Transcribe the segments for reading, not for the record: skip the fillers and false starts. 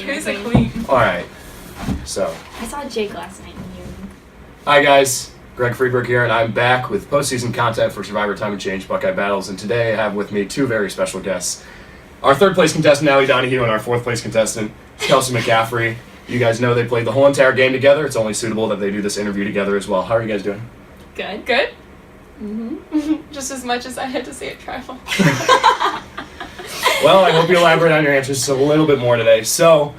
Who's a queen? All right. So. I saw Jake last night in the evening. Hi guys, Greg Friedberg here, and I'm back with postseason content for Survivor Time and Change Buckeye Battles, and today I have with me two very special guests. Our third place contestant, Allie Donohue, and our fourth place contestant, Kelsey McCaffrey. You guys know they played the whole entire game together. It's only suitable that they do this interview together as well. How are you guys doing? Good. Good? Mm-hmm. Just as much as I had to say at Tribal. Well, I hope you elaborate on your answers just a little bit more today. So,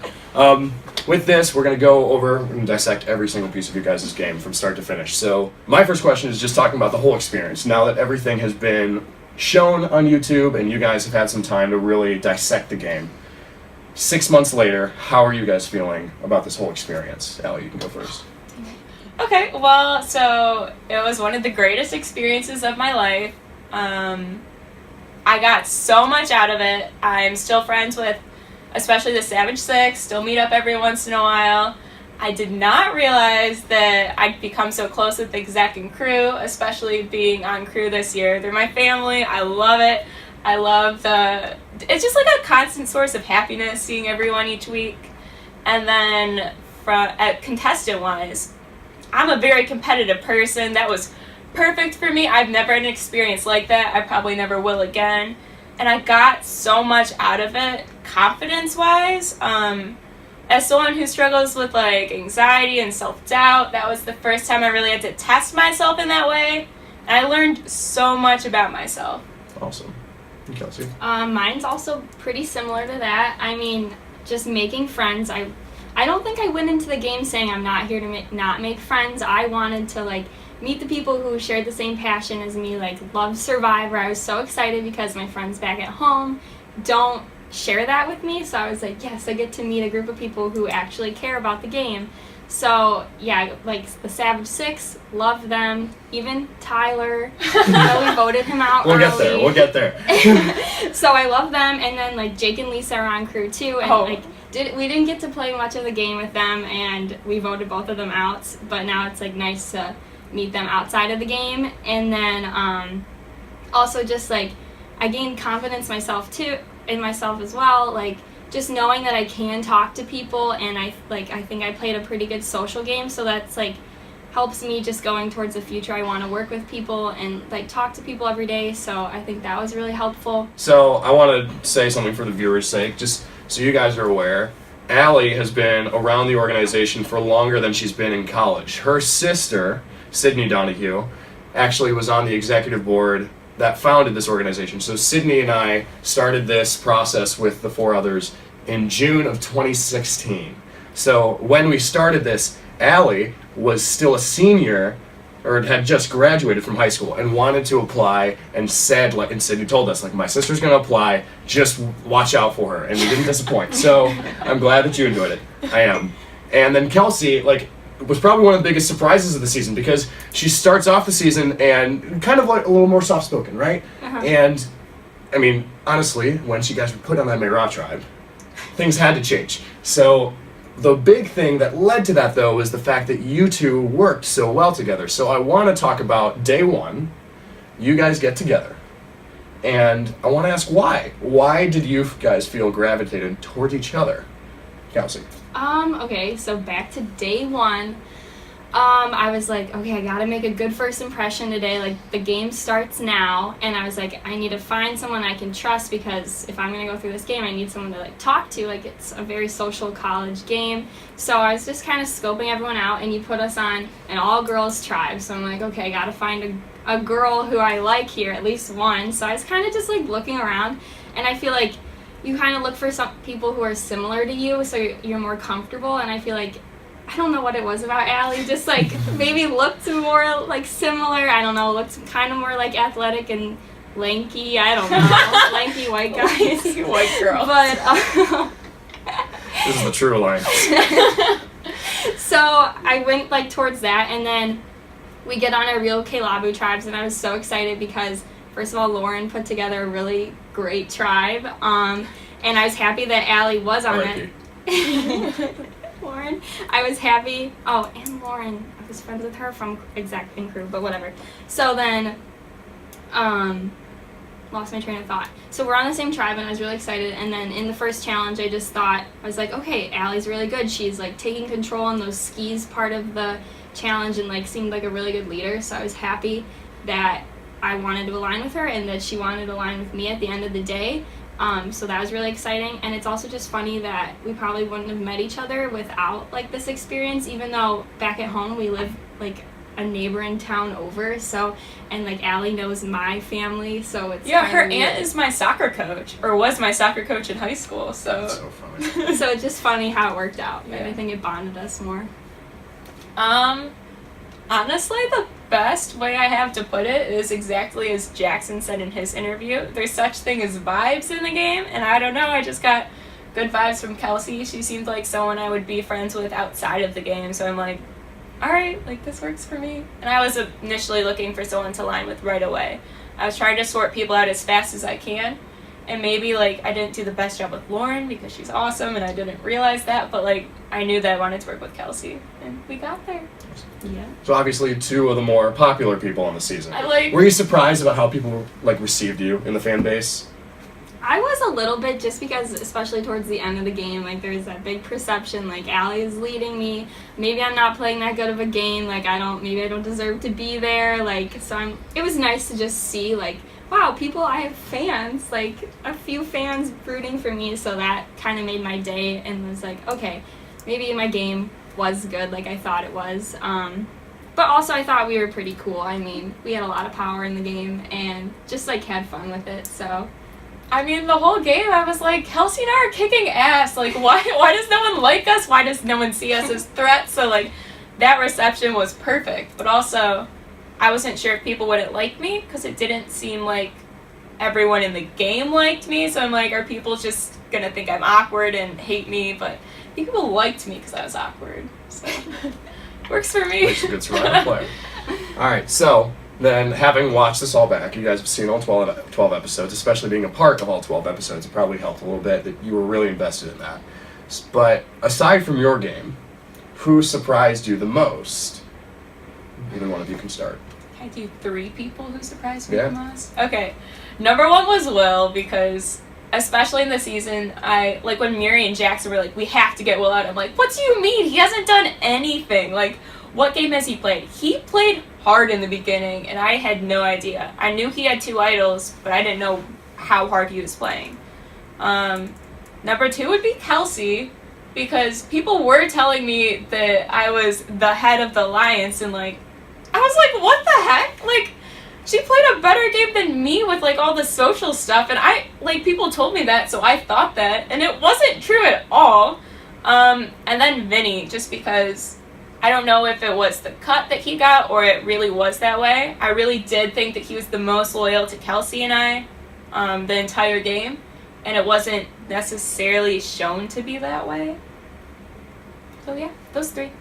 with this, we're going to go over and dissect every single piece of your guys' game from start to finish. So, my first question is just talking about the whole experience. Now that everything has been shown on YouTube and you guys have had some time to really dissect the game, 6 months later, how are you guys feeling about this whole experience? Allie, you can go first. Okay, well, so it was one of the greatest experiences of my life. I got so much out of it. I'm still friends with especially the Savage Six, still meet up every once in a while. I did not realize that I'd become so close with the exec and crew, especially being on crew this year. They're my family. I love it. I love it's just like a constant source of happiness seeing everyone each week. And then at contestant-wise, I'm a very competitive person. That was perfect for me. I've never had an experience like that. I probably never will again. And I got so much out of it, confidence-wise. As someone who struggles with like anxiety and self-doubt, that was the first time I really had to test myself in that way. And I learned so much about myself. Awesome. And Kelsey? Mine's also pretty similar to that. I mean, just making friends. I don't think I went into the game saying I'm not here to not make friends. I wanted to like meet the people who shared the same passion as me, like love Survivor. I was so excited because my friends back at home don't share that with me, so I was like, yes, I get to meet a group of people who actually care about the game. So yeah, like the Savage Six, loved them. Even Tyler, we voted him out early. We'll get there. So I love them, and then like Jake and Lisa are on crew too, and we didn't get to play much of the game with them, and we voted both of them out, but now it's like nice to meet them outside of the game. And then also just like I gained confidence in myself as well, like just knowing that I can talk to people, and I think I played a pretty good social game, so that's like helps me just going towards the future. I want to work with people and like talk to people every day, so I think that was really helpful. So I want to say something for the viewers' sake, just so you guys are aware. Allie has been around the organization for longer than she's been in college. Her sister, Sydney Donohue, actually was on the executive board that founded this organization. So Sydney and I started this process with the four others in June of 2016. So when we started this, Allie was still a senior, or had just graduated from high school and wanted to apply, and said, like, and Sydney told us, like, my sister's gonna apply, just watch out for her, and we didn't disappoint. So I'm glad that you enjoyed it. I am. And then Kelsey, like, was probably one of the biggest surprises of the season, because she starts off the season and kind of like a little more soft-spoken, right? Uh-huh. And, I mean, honestly, when you guys were put on that Mayra tribe, things had to change. So the big thing that led to that, though, was the fact that you two worked so well together. So I want to talk about day one. You guys get together. And I want to ask why. Why did you guys feel gravitated towards each other? Kelsey. Okay, so back to day one. I was like, okay, I gotta make a good first impression today. Like, the game starts now, and I was like, I need to find someone I can trust, because if I'm gonna go through this game, I need someone to like talk to. Like, it's a very social college game. So I was just kind of scoping everyone out, and you put us on an all-girls tribe. So I'm like, okay, I gotta find a girl who I like here, at least one. So I was kind of just like looking around, and I feel like you kind of look for some people who are similar to you, so you're more comfortable. And I feel like, I don't know what it was about Allie, just like maybe looked more like similar. I don't know, looked kind of more like athletic and lanky. I don't know, lanky white guys. White girl. But This is the true line. So I went like towards that, and then we get on our real Kelabu tribes, and I was so excited because first of all, Lauren put together a really great tribe, and I was happy that Allie was on it. Lauren, I was happy. Oh, and Lauren, I was friends with her from exec and crew, but whatever. So then, lost my train of thought. So we're on the same tribe, and I was really excited. And then in the first challenge, I just thought, I was like, okay, Allie's really good. She's like taking control on those skis part of the challenge and like seemed like a really good leader. So I was happy that I wanted to align with her and that she wanted to align with me at the end of the day. So that was really exciting. And it's also just funny that we probably wouldn't have met each other without like this experience, even though back at home we live like a neighboring town over. So, and like Allie knows my family, so it's her weird. aunt is my soccer coach, or was my soccer coach in high school. So That's so funny. So it's just funny how it worked out. Yeah. I think it bonded us more. Honestly, the best way I have to put it is exactly as Jackson said in his interview. There's such thing as vibes in the game, and I don't know, I just got good vibes from Kelsey. She seemed like someone I would be friends with outside of the game, so I'm like, all right, like this works for me. And I was initially looking for someone to line with right away. I was trying to sort people out as fast as I can, and maybe like I didn't do the best job with Lauren because she's awesome and I didn't realize that, but like I knew that I wanted to work with Kelsey, and we got there. Yeah. So obviously 2 of the more popular people on the season. I Were you surprised about how people like received you in the fan base? I was a little bit, just because, especially towards the end of the game, like there's that big perception, like Allie is leading me. Maybe I'm not playing that good of a game. Like maybe I don't deserve to be there. Like so, it was nice to just see like, wow, I have fans, like a few fans rooting for me. So that kind of made my day, and was like, okay, maybe my game was good, like I thought it was. But also I thought we were pretty cool. I mean, we had a lot of power in the game, and just like had fun with it. So. I mean, the whole game, I was like, Kelsey and I are kicking ass. Like, why does no one like us? Why does no one see us as threats? So, like, that reception was perfect. But also, I wasn't sure if people wouldn't like me, because it didn't seem like everyone in the game liked me. So I'm like, are people just going to think I'm awkward and hate me? But I think people liked me because I was awkward. So, works for me. Makes a good survivor player. All right, so then having watched this all back, you guys have seen all 12 episodes, especially being a part of all 12 episodes. It probably helped a little bit that you were really invested in that. But aside from your game, who surprised you the most? Either one of you can start. Can I do 3 people who surprised me Yeah. the most? Okay. Number 1 was Will, because especially in the season, like when Miri and Jackson were like, we have to get Will out. I'm like, what do you mean? He hasn't done anything. Like, what game has he played? He played hard in the beginning, and I had no idea. I knew he had 2 idols, but I didn't know how hard he was playing. Number 2 would be Kelsey, because people were telling me that I was the head of the Alliance, and like, I was like, what the heck? Like, she played a better game than me with like all the social stuff, and people told me that, so I thought that, and it wasn't true at all. And then Vinny, just because I don't know if it was the cut that he got or it really was that way. I really did think that he was the most loyal to Kelsey and I the entire game, and it wasn't necessarily shown to be that way. So yeah, those 3.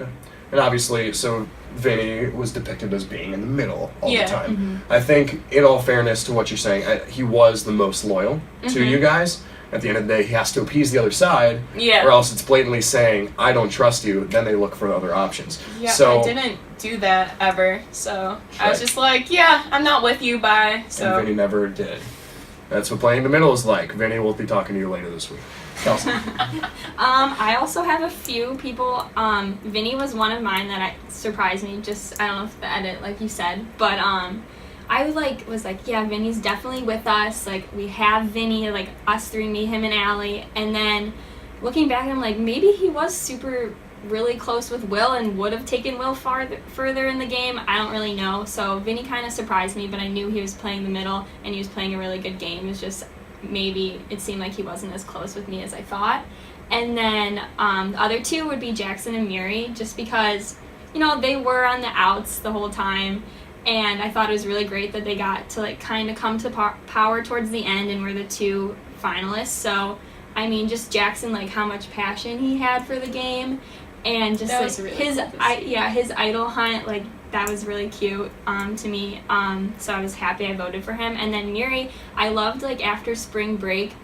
Okay. And obviously, so Vinny was depicted as being in the middle all the time. Mm-hmm. I think, in all fairness to what you're saying, he was the most loyal to you guys. At the end of the day, he has to appease the other side, Yeah. or else it's blatantly saying, I don't trust you, then they look for other options. Yeah, So, I didn't do that ever, so I was Right. just like, yeah, I'm not with you, bye. So and Vinny never did. That's what playing the middle is like. Vinny will be talking to you later this week. Kelsey. I also have a few people. Vinny was one of mine that surprised me. Just, I don't know if the edit, like you said, but I was like, yeah, Vinny's definitely with us. Like, we have Vinny, like us 3, me, him, and Allie. And then looking back, I'm like, maybe he was really close with Will and would have taken Will further in the game. I don't really know. So Vinny kind of surprised me, but I knew he was playing the middle and he was playing a really good game. It's just maybe it seemed like he wasn't as close with me as I thought. And then the other 2 would be Jackson and Miri, just because, they were on the outs the whole time. And I thought it was really great that they got to like kind of come to power towards the end and were the 2 finalists. So, I mean, just Jackson, like how much passion he had for the game, and just That like was really his cool to see. his idol hunt, like that was really cute to me. So I was happy I voted for him. And then Miri, I loved like after spring break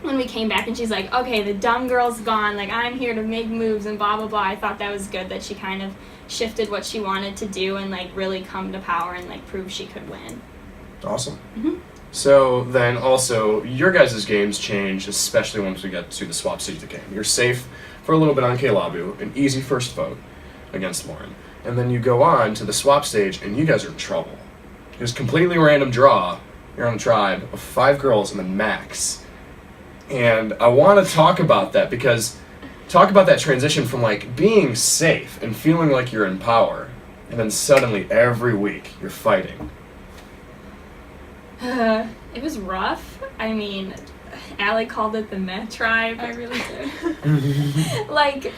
when we came back and she's like, okay, the dumb girl's gone, like I'm here to make moves and blah blah blah. I thought that was good that she kind of shifted what she wanted to do and like really come to power and like prove she could win. Awesome. Mm-hmm. So then also, your guys' games change, especially once we get to the swap stage of the game. You're safe for a little bit on Kalabu, an easy first vote against Lauren. And then you go on to the swap stage, and you guys are in trouble. It was completely random draw. You're on a tribe of 5 girls and then Max. And I want to talk about that because talk about that transition from like being safe and feeling like you're in power, and then suddenly every week you're fighting. It was rough. I mean, Allie called it the meh tribe. I really did. Like,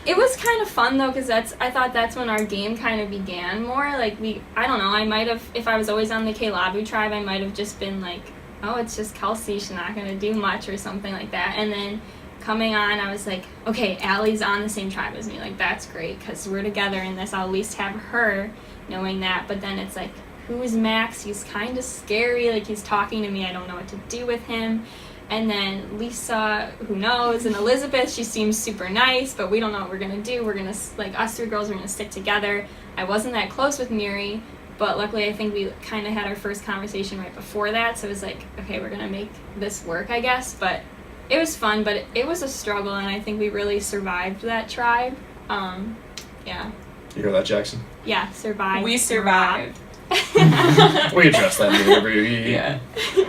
it was kind of fun though, because I thought that's when our game kind of began more. Like, I don't know, I might have, if I was always on the Kalabu tribe, I might have just been like, oh, it's just Kelsey, she's not going to do much or something like that. And then coming on, I was like, okay, Allie's on the same tribe as me. Like, that's great, because we're together in this. I'll at least have her knowing that. But then it's like, who is Max? He's kind of scary. Like, he's talking to me. I don't know what to do with him. And then Lisa, who knows? And Elizabeth, she seems super nice, but we don't know what we're going to do. We're going to, like, us 3 girls are going to stick together. I wasn't that close with Miri, but luckily I think we kind of had our first conversation right before that. So it was like, okay, we're going to make this work, I guess. But it was fun, but it was a struggle, and I think we really survived that tribe. Yeah. You hear that, Jackson? Yeah, survived. We survived. We address that whenever Yeah,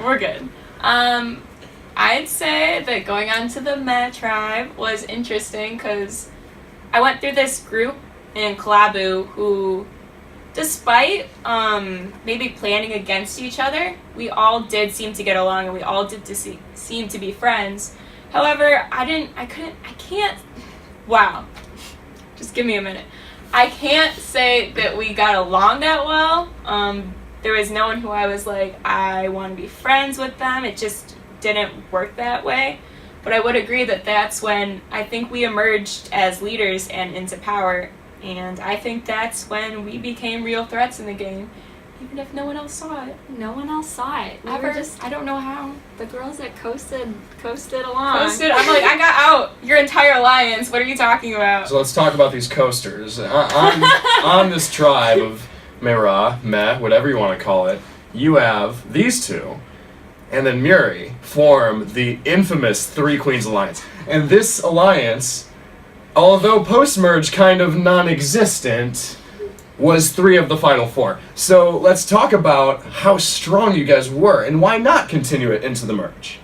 we're good. I'd say that going on to the Meh tribe was interesting because I went through this group in Kalabu who, despite maybe planning against each other, we all did seem to get along and we all did seem to be friends. However, wow, just give me a minute. I can't say that we got along that well. There was no one who I was like, I want to be friends with them. It just didn't work that way. But I would agree that that's when I think we emerged as leaders and into power. And I think that's when we became real threats in the game, even if no one else saw it. No one else saw it. We were just, I don't know how. the girls that coasted along. Posted, I'm like, I got out your entire alliance. What are you talking about? So let's talk about these coasters. On this tribe of Meh, whatever you want to call it, you have these 2, and then Muri form the infamous 3 Queens Alliance. And this alliance, although post-merge kind of non-existent, was 3 of the final 4. So let's talk about how strong you guys were, and why not continue it into the merge?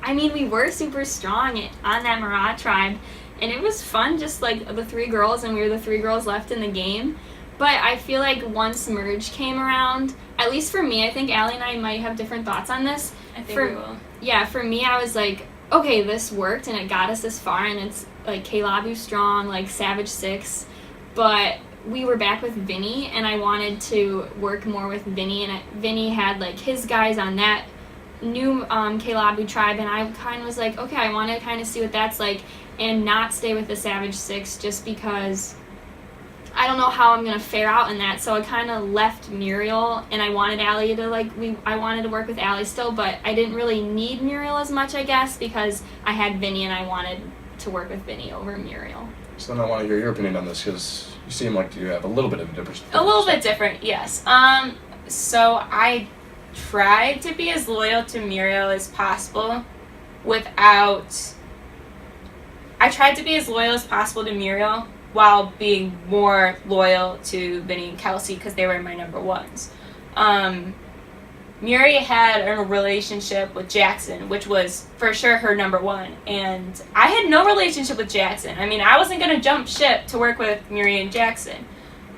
I mean, we were super strong on that Marat tribe, and it was fun, just like the 3 girls, and we were the 3 girls left in the game. But I feel like once merge came around, at least for me, I think Allie and I might have different thoughts on this. I think we will. Yeah, for me, I was like, okay, this worked, and it got us this far, and it's like Kalabu strong, like Savage 6, but we were back with Vinny, and I wanted to work more with Vinny, and Vinny had like his guys on that new Kalabu tribe, and I kind of was like, okay, I want to kind of see what that's like, and not stay with the Savage 6 just because I don't know how I'm going to fare out in that. So I kind of left Muriel, and I wanted Allie to I wanted to work with Allie still, but I didn't really need Muriel as much, I guess, because I had Vinny, and I wanted to work with Vinny over Muriel. So then I want to hear your opinion on this, because you seem like you have a little bit of a difference. A little bit different, yes. So I tried to be as loyal to Muriel as possible while being more loyal to Vinny and Kelsey because they were my number 1s. Muri had a relationship with Jackson, which was for sure her number 1, and I had no relationship with Jackson. I mean, I wasn't going to jump ship to work with Muri and Jackson,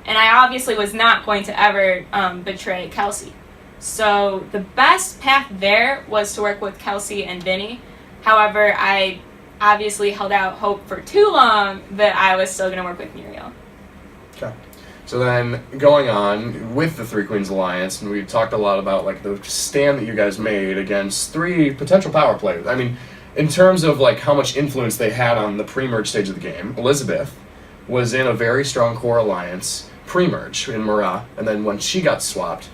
and I obviously was not going to ever betray Kelsey. So the best path there was to work with Kelsey and Vinny. However, I obviously held out hope for too long that I was still going to work with Muriel. Okay. So then, going on with the 3 Queens Alliance, and we talked a lot about like the stand that you guys made against 3 potential power players. I mean, in terms of like how much influence they had on the pre-merge stage of the game, Elizabeth was in a very strong core alliance pre-merge in Marat, and then when she got swapped,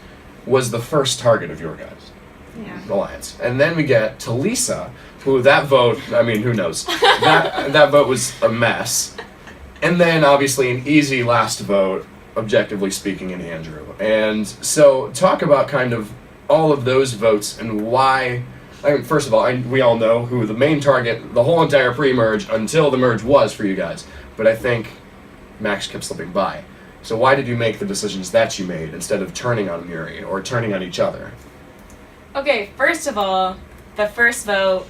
was the first target of your guys' alliance. And then we get to Lisa, who that vote, I mean, who knows? that vote was a mess. And then obviously an easy last vote, objectively speaking, in Andrew. And so talk about kind of all of those votes and why. I mean, first of all, we all know who the main target, the whole entire pre-merge until the merge was for you guys. But I think Max kept slipping by. So why did you make the decisions that you made instead of turning on Muri or turning on each other? Okay, first of all, the first vote,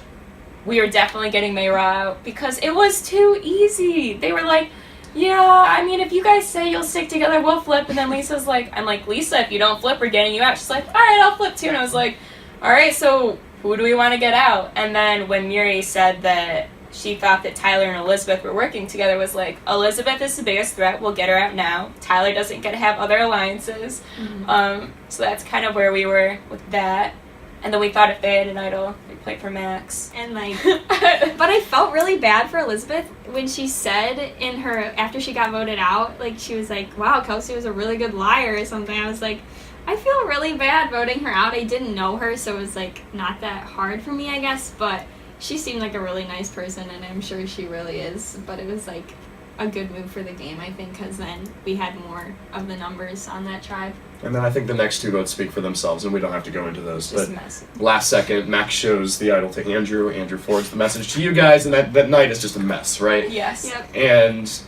we were definitely getting Mayra out because it was too easy. They were like, yeah, I mean, if you guys say you'll stick together, we'll flip. And then Lisa's like, I'm like, Lisa, if you don't flip, we're getting you out. She's like, all right, I'll flip too. And I was like, all right, so who do we want to get out? And then when Muri said that she thought that Tyler and Elizabeth were working together, was like, Elizabeth is the biggest threat. We'll get her out now. Tyler doesn't get to have other alliances. Mm-hmm. So that's kind of where we were with that. And then we thought if they had an idol, they'd play for Max. And but I felt really bad for Elizabeth when she said in her, after she got voted out, like she was like, wow, Kelsey was a really good liar or something. I was like, I feel really bad voting her out. I didn't know her, so it was like not that hard for me, I guess, but she seemed like a really nice person, and I'm sure she really is, but it was like a good move for the game, I think, because then we had more of the numbers on that tribe. And then I think the next two votes speak for themselves, and we don't have to go into those. Just but a mess. last second, Max shows the idol to Andrew. Andrew forwards the message to you guys, and that night is just a mess, right? Yes. Yep. And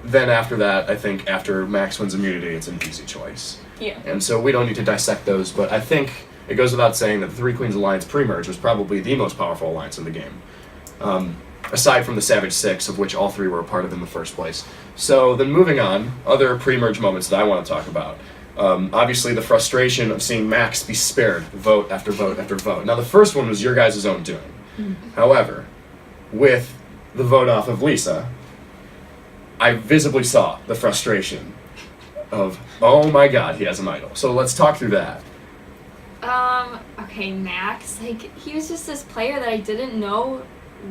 then after that, I think after Max wins immunity, it's an easy choice. Yeah. And so we don't need to dissect those, but I think it goes without saying that the Three Queens Alliance pre-merge was probably the most powerful alliance in the game. Aside from the Savage Six, of which all three were a part of in the first place. So then moving on, other pre-merge moments that I want to talk about. Obviously the frustration of seeing Max be spared vote after vote after vote. Now the first one was your guys' own doing. Mm-hmm. However, with the vote off of Lisa, I visibly saw the frustration of, oh my god, he has an idol. So let's talk through that. Okay, Max, like, he was just this player that I didn't know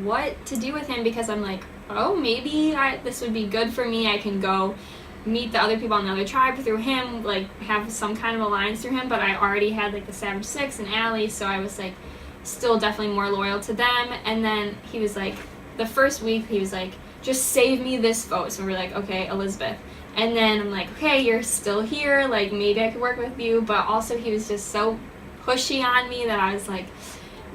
what to do with him because I'm like, oh, maybe this would be good for me. I can go meet the other people on the other tribe through him, like, have some kind of alliance through him, but I already had, like, the Savage Six and Allie, so I was, like, still definitely more loyal to them. And then he was like, the first week, he was like, just save me this vote. So we're like, okay, Elizabeth. And then I'm like, okay, you're still here, like, maybe I could work with you, but also he was just so pushy on me that I was like,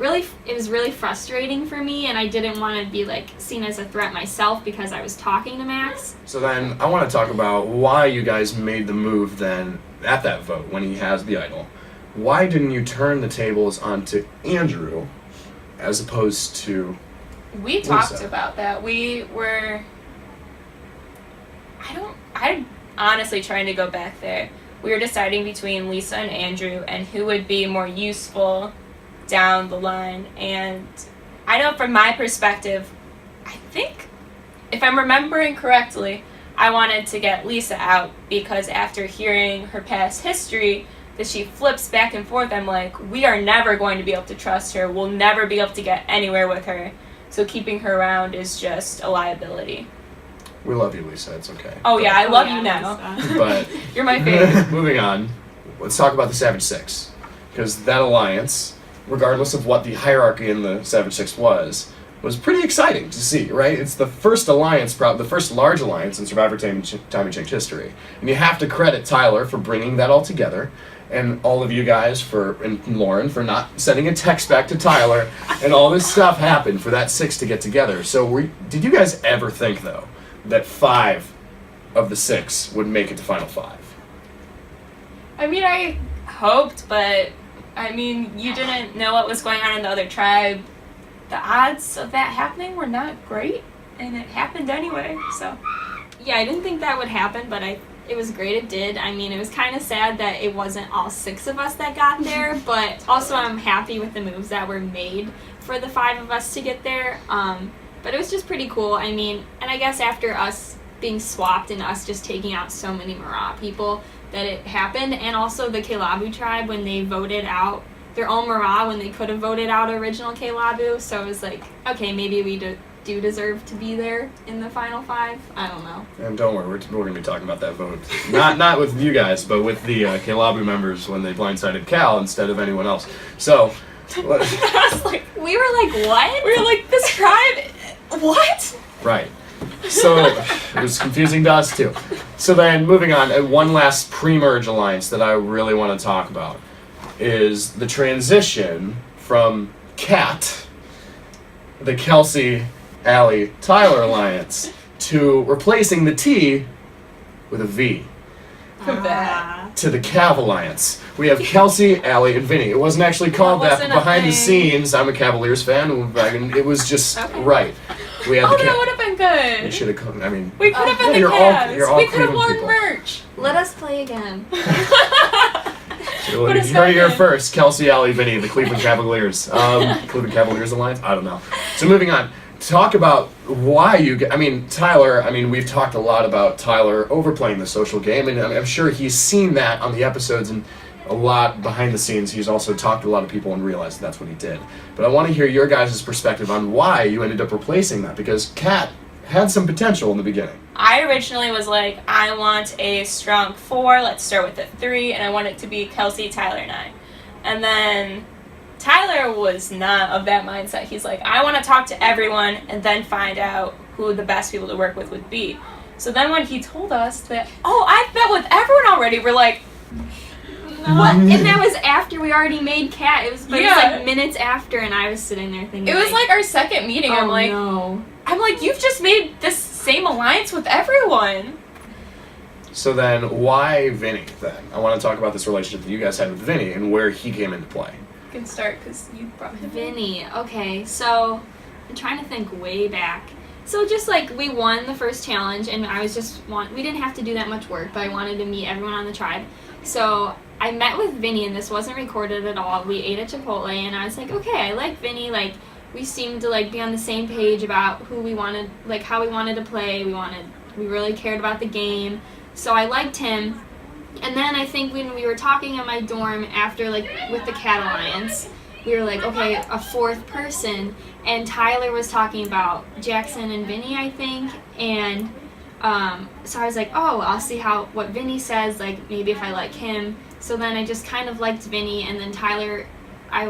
it was really frustrating for me, and I didn't want to be, like, seen as a threat myself because I was talking to Max. So then I want to talk about why you guys made the move then at that vote when he has the idol. Why didn't you turn the tables onto Andrew as opposed to We talked Lisa? about that. I'm honestly trying to go back there. We were deciding between Lisa and Andrew and who would be more useful down the line. And I know from my perspective, I think, if I'm remembering correctly, I wanted to get Lisa out because after hearing her past history, that she flips back and forth, I'm like, we are never going to be able to trust her. We'll never be able to get anywhere with her. So keeping her around is just a liability. We love you, Lisa. It's okay. Oh yeah, I love yeah, you now. Lisa. But You're my favorite. moving on, let's talk about the Savage Six, because that alliance, regardless of what the hierarchy in the Savage Six was pretty exciting to see, right? It's the first alliance, the first large alliance in Survivor Time and Change history, and you have to credit Tyler for bringing that all together, and all of you guys and Lauren for not sending a text back to Tyler, and all this stuff happened for that six to get together. So did you guys ever think though that 5 of the 6 would make it to Final 5? I mean, I hoped, but I mean, you didn't know what was going on in the other tribe. The odds of that happening were not great, and it happened anyway, so. Yeah, I didn't think that would happen, but it was great it did. I mean, it was kind of sad that it wasn't all 6 of us that got there, but also I'm happy with the moves that were made for the 5 of us to get there. But it was just pretty cool. I mean, and I guess after us being swapped and us just taking out so many Mara people that it happened, and also the Kelabu tribe when they voted out their own Mara when they could have voted out original Kelabu, so it was like, okay, maybe we do deserve to be there in the Final 5. I don't know. And don't worry, we're going to be talking about that vote. not with you guys, but with the Kelabu members when they blindsided Cal instead of anyone else. So, I was like, we were like, what? we were like, this tribe, what? right. So, it was confusing to us too. So then, moving on, one last pre-merge alliance that I really want to talk about. is the transition from Cat, the Kelsey, Allie, Tyler alliance, to replacing the T with a V. To the Cav alliance. We have Kelsey, Allie, and Vinny. It wasn't actually called that, but behind the scenes, I'm a Cavaliers fan, and it was just right. We had that would have been good. We should have come. I mean, we could have been the Cavs. We could have worn merch. Let us play again. You heard it here first. Kelsey, Allie, Vinny, the Cleveland Cavaliers. Cleveland Cavaliers alliance? I don't know. So moving on. Talk about why Tyler, we've talked a lot about Tyler overplaying the social game, and I'm sure he's seen that on the episodes and a lot behind the scenes. He's also talked to a lot of people and realized that's what he did. But I want to hear your guys' perspective on why you ended up replacing that, because Kat had some potential in the beginning. I originally was like, I want a strong 4, let's start with a 3, and I want it to be Kelsey, Tyler, and I. And then Tyler was not of that mindset. He's like, I want to talk to everyone and then find out who the best people to work with would be. So then when he told us that, I've met with everyone already, we're like, what? And that was after we already made Cat. It was like minutes after, and I was sitting there thinking, it was like our second meeting. I'm like, you've just made this same alliance with everyone. So then why Vinny then? I want to talk about this relationship that you guys had with Vinny and where he came into play. You can start because you brought him. Vinny. Okay, so I'm trying to think way back. So just like we won the first challenge, and I was we didn't have to do that much work, but I wanted to meet everyone on the tribe. So I met with Vinny, and this wasn't recorded at all. We ate at Chipotle, and I was like, okay, I like Vinny. Like, we seemed to like be on the same page about who we wanted, like how we wanted to play. We really cared about the game. So I liked him. And then I think when we were talking in my dorm after, like, with the Cat Alliance, we were like, okay, a 4th person. And Tyler was talking about Jackson and Vinny, I think. And so I was like, I'll see what Vinny says, like, maybe if I like him. So then I just kind of liked Vinny. And then Tyler, I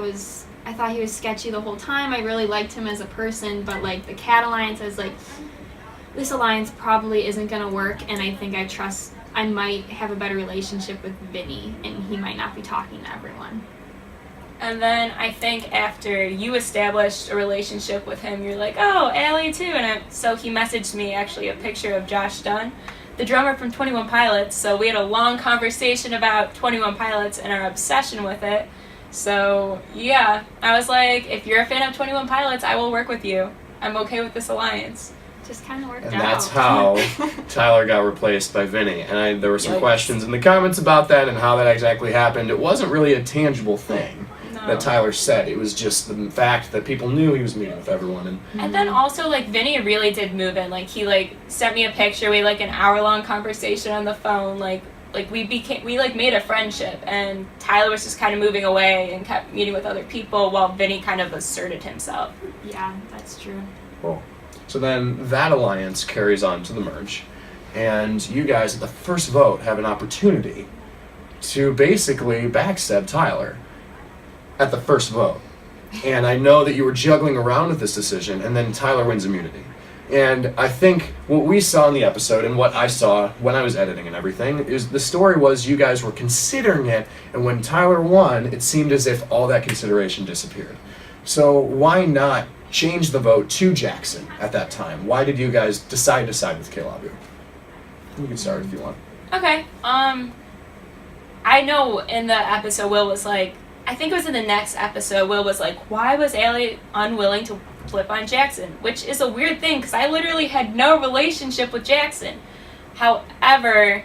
thought he was sketchy the whole time. I really liked him as a person. But, like, the Cat Alliance, I was like, this alliance probably isn't going to work. And I think I might have a better relationship with Vinny, and he might not be talking to everyone. And then I think after you established a relationship with him, you're like, Allie too. And so he messaged me actually a picture of Josh Dunn, the drummer from 21 Pilots. So we had a long conversation about 21 Pilots and our obsession with it. So yeah, I was like, if you're a fan of 21 Pilots, I will work with you. I'm okay with this alliance. Just kind of worked out. And that's how Tyler got replaced by Vinny. And there were some questions in the comments about that and how that exactly happened. It wasn't really a tangible thing that Tyler said. It was just the fact that people knew he was meeting with everyone. And then also, like, Vinny really did move in. Like, he, like, sent me a picture. We had, like, an hour-long conversation on the phone. Like we made a friendship. And Tyler was just kind of moving away and kept meeting with other people while Vinny kind of asserted himself. Yeah, that's true. Cool. So then that alliance carries on to the merge, and you guys at the first vote have an opportunity to basically backstab Tyler at the first vote. And I know that you were juggling around with this decision, and then Tyler wins immunity. And I think what we saw in the episode and what I saw when I was editing and everything is the story was you guys were considering it, and when Tyler won, it seemed as if all that consideration disappeared. So why not change the vote to Jackson at that time? Why did you guys decide to side with Caleb? You can start if you want. Okay. I know in the episode Will was like, I think it was in the next episode, Will was like, why was Allie unwilling to flip on Jackson? Which is a weird thing because I literally had no relationship with Jackson. However,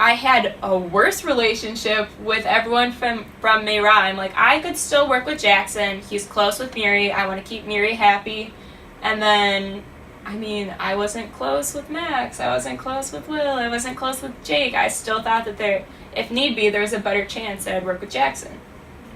I had a worse relationship with everyone from Mayra. I'm like, I could still work with Jackson. He's close with Miri. I want to keep Miri happy. And then, I wasn't close with Max. I wasn't close with Will. I wasn't close with Jake. I still thought that if need be, there was a better chance that I'd work with Jackson.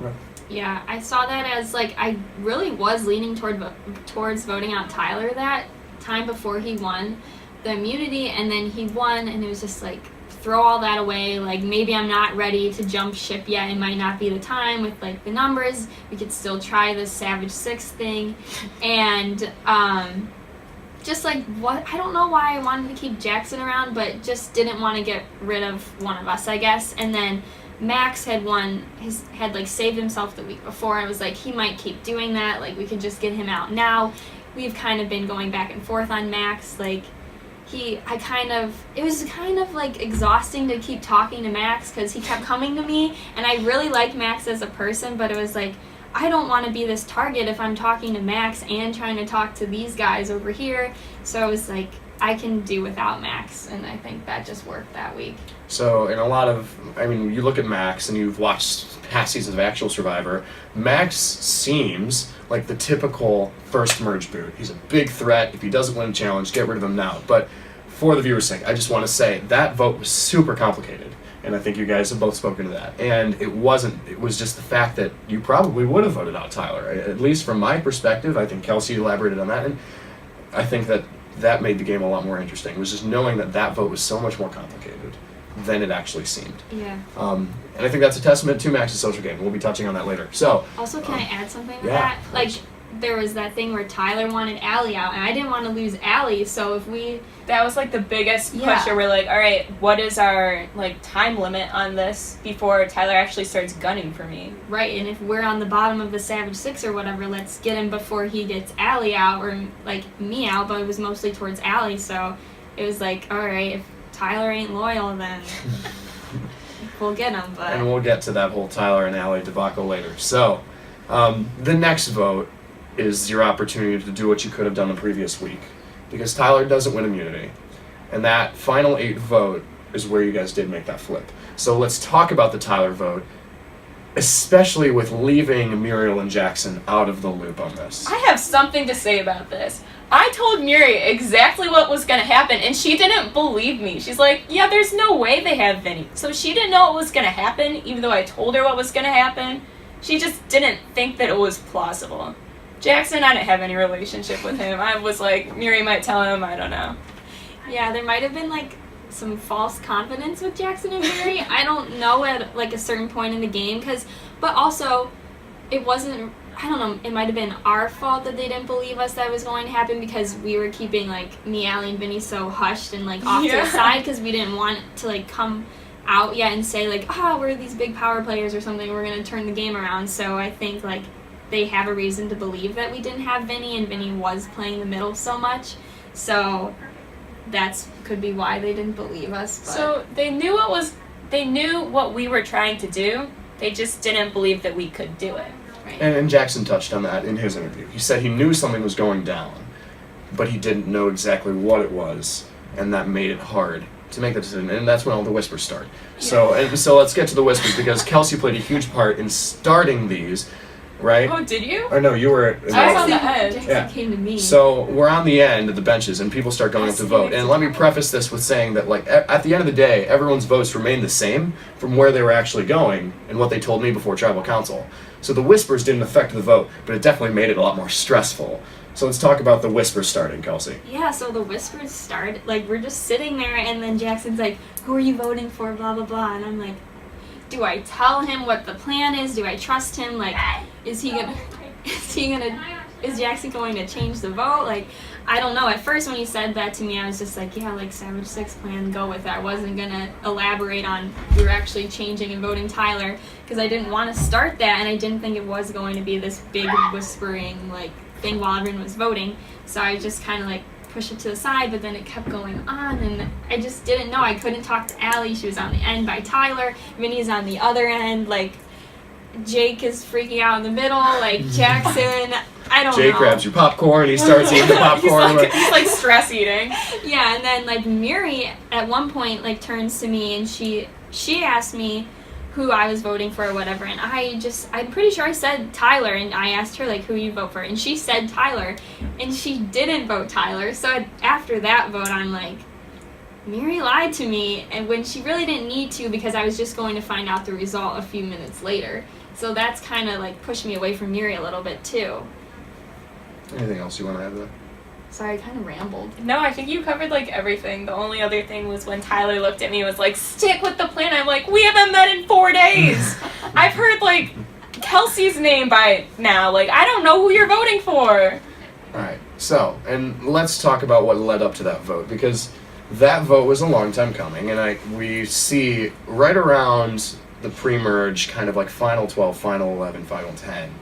Right. Yeah, I saw that as, like, I really was leaning towards voting out Tyler that time before he won the immunity, and then he won, and it was just like, throw all that away. Like, maybe I'm not ready to jump ship yet. It might not be the time with, like, the numbers. We could still try this Savage 6 thing. And just, like, I don't know why I wanted to keep Jackson around, but just didn't want to get rid of one of us, I guess. And then Max had like saved himself the week before. I was like, he might keep doing that. Like, we could just get him out now. We've kind of been going back and forth on Max. Like, it was kind of like exhausting to keep talking to Max because he kept coming to me, and I really like Max as a person, but it was like, I don't want to be this target if I'm talking to Max and trying to talk to these guys over here. So I was like, I can do without Max, and I think that just worked that week. So you look at Max and you've watched past seasons of actual Survivor, Max seems like the typical first merge boot. He's a big threat. If he doesn't win a challenge, get rid of him now. But for the viewers' sake, I just want to say that vote was super complicated, and I think you guys have both spoken to that. And it was just the fact that you probably would have voted out Tyler. At least from my perspective, I think Kelsey elaborated on that, and I think that made the game a lot more interesting. It was just knowing that vote was so much more complicated than it actually seemed. Yeah. And I think that's a testament to Max's social game. We'll be touching on that later. So. Also, can I add something to that? Like, there was that thing where Tyler wanted Allie out, and I didn't want to lose Allie, so that was like the biggest push where we're like, all right, what is our like time limit on this before Tyler actually starts gunning for me? Right, and if we're on the bottom of the Savage 6 or whatever, let's get him before he gets Allie out, or like me out, but it was mostly towards Allie, so it was like, all right, if Tyler ain't loyal, then we'll get him. But and we'll get to that whole Tyler and Allie debacle later. So, the next vote is your opportunity to do what you could have done the previous week, because Tyler doesn't win immunity, and that final 8 vote is where you guys did make that flip. So let's talk about the Tyler vote, especially with leaving Muriel and Jackson out of the loop on this. I have something to say about this. I told Muri exactly what was going to happen, and she didn't believe me. She's like, yeah, there's no way they have Vinny. So she didn't know what was going to happen, even though I told her what was going to happen. She just didn't think that it was plausible. Jackson, I didn't have any relationship with him. I was like, Muri might tell him, I don't know. Yeah, there might have been like some false confidence with Jackson and Muri. I don't know at like a certain point in the game, but also it wasn't, I don't know, it might have been our fault that they didn't believe us that was going to happen, because we were keeping like me, Allie, and Vinny so hushed and like off to the side, because we didn't want to like come out yet and say like, we're these big power players or something, we're going to turn the game around. So I think like they have a reason to believe that we didn't have Vinny, and Vinny was playing the middle so much. So could be why they didn't believe us. But. So they knew what we were trying to do. They just didn't believe that we could do it. Right. And Jackson touched on that in his interview. He said he knew something was going down, but he didn't know exactly what it was, and that made it hard to make the decision. And that's when all the whispers start. Yeah. So let's get to the whispers, because Kelsey played a huge part in starting these. Right? Oh, did you? Or no, you were. I was on the end. Jackson came to me. So we're on the end of the benches, and people start going up to vote. And let me preface this with saying that, like, at the end of the day, everyone's votes remained the same from where they were actually going and what they told me before tribal council. So the whispers didn't affect the vote, but it definitely made it a lot more stressful. So let's talk about the whispers starting, Kelsey. Yeah, so the whispers started, like, we're just sitting there, and then Jackson's like, who are you voting for, blah, blah, blah. And I'm like, do I tell him what the plan is? Do I trust him? Like, is Jackson going to change the vote? Like, I don't know. At first when he said that to me, I was just like, yeah, like Savage 6 plan, go with it. I wasn't going to elaborate on we were actually changing and voting Tyler, because I didn't want to start that, and I didn't think it was going to be this big whispering, like, thing while everyone was voting. So I just kind of, like, push it to the side, but then it kept going on, and I just didn't know. I couldn't talk to Allie. She was on the end by Tyler. Vinny's on the other end. Like, Jake is freaking out in the middle. Like, Jackson, I don't know. Jake grabs your popcorn. He starts eating the popcorn. he's like stress eating. Yeah, and then, like, Muri at one point, like, turns to me, and she asked me who I was voting for or whatever, and I'm pretty sure I said Tyler, and I asked her, like, who you vote for, and she said Tyler, and she didn't vote Tyler. So after that vote, I'm like, Muri lied to me, and when she really didn't need to, because I was just going to find out the result a few minutes later. So that's kind of, like, pushed me away from Muri a little bit, too. Anything else you want to add to that? Sorry, I kind of rambled. No, I think you covered, like, everything. The only other thing was when Tyler looked at me and was like, stick with the plan. I'm like, we haven't met in 4 days. I've heard, like, Kelsey's name by now. Like, I don't know who you're voting for. All right. So, and let's talk about what led up to that vote, because that vote was a long time coming, and we see right around the pre-merge kind of like Final 12, Final 11, Final 10,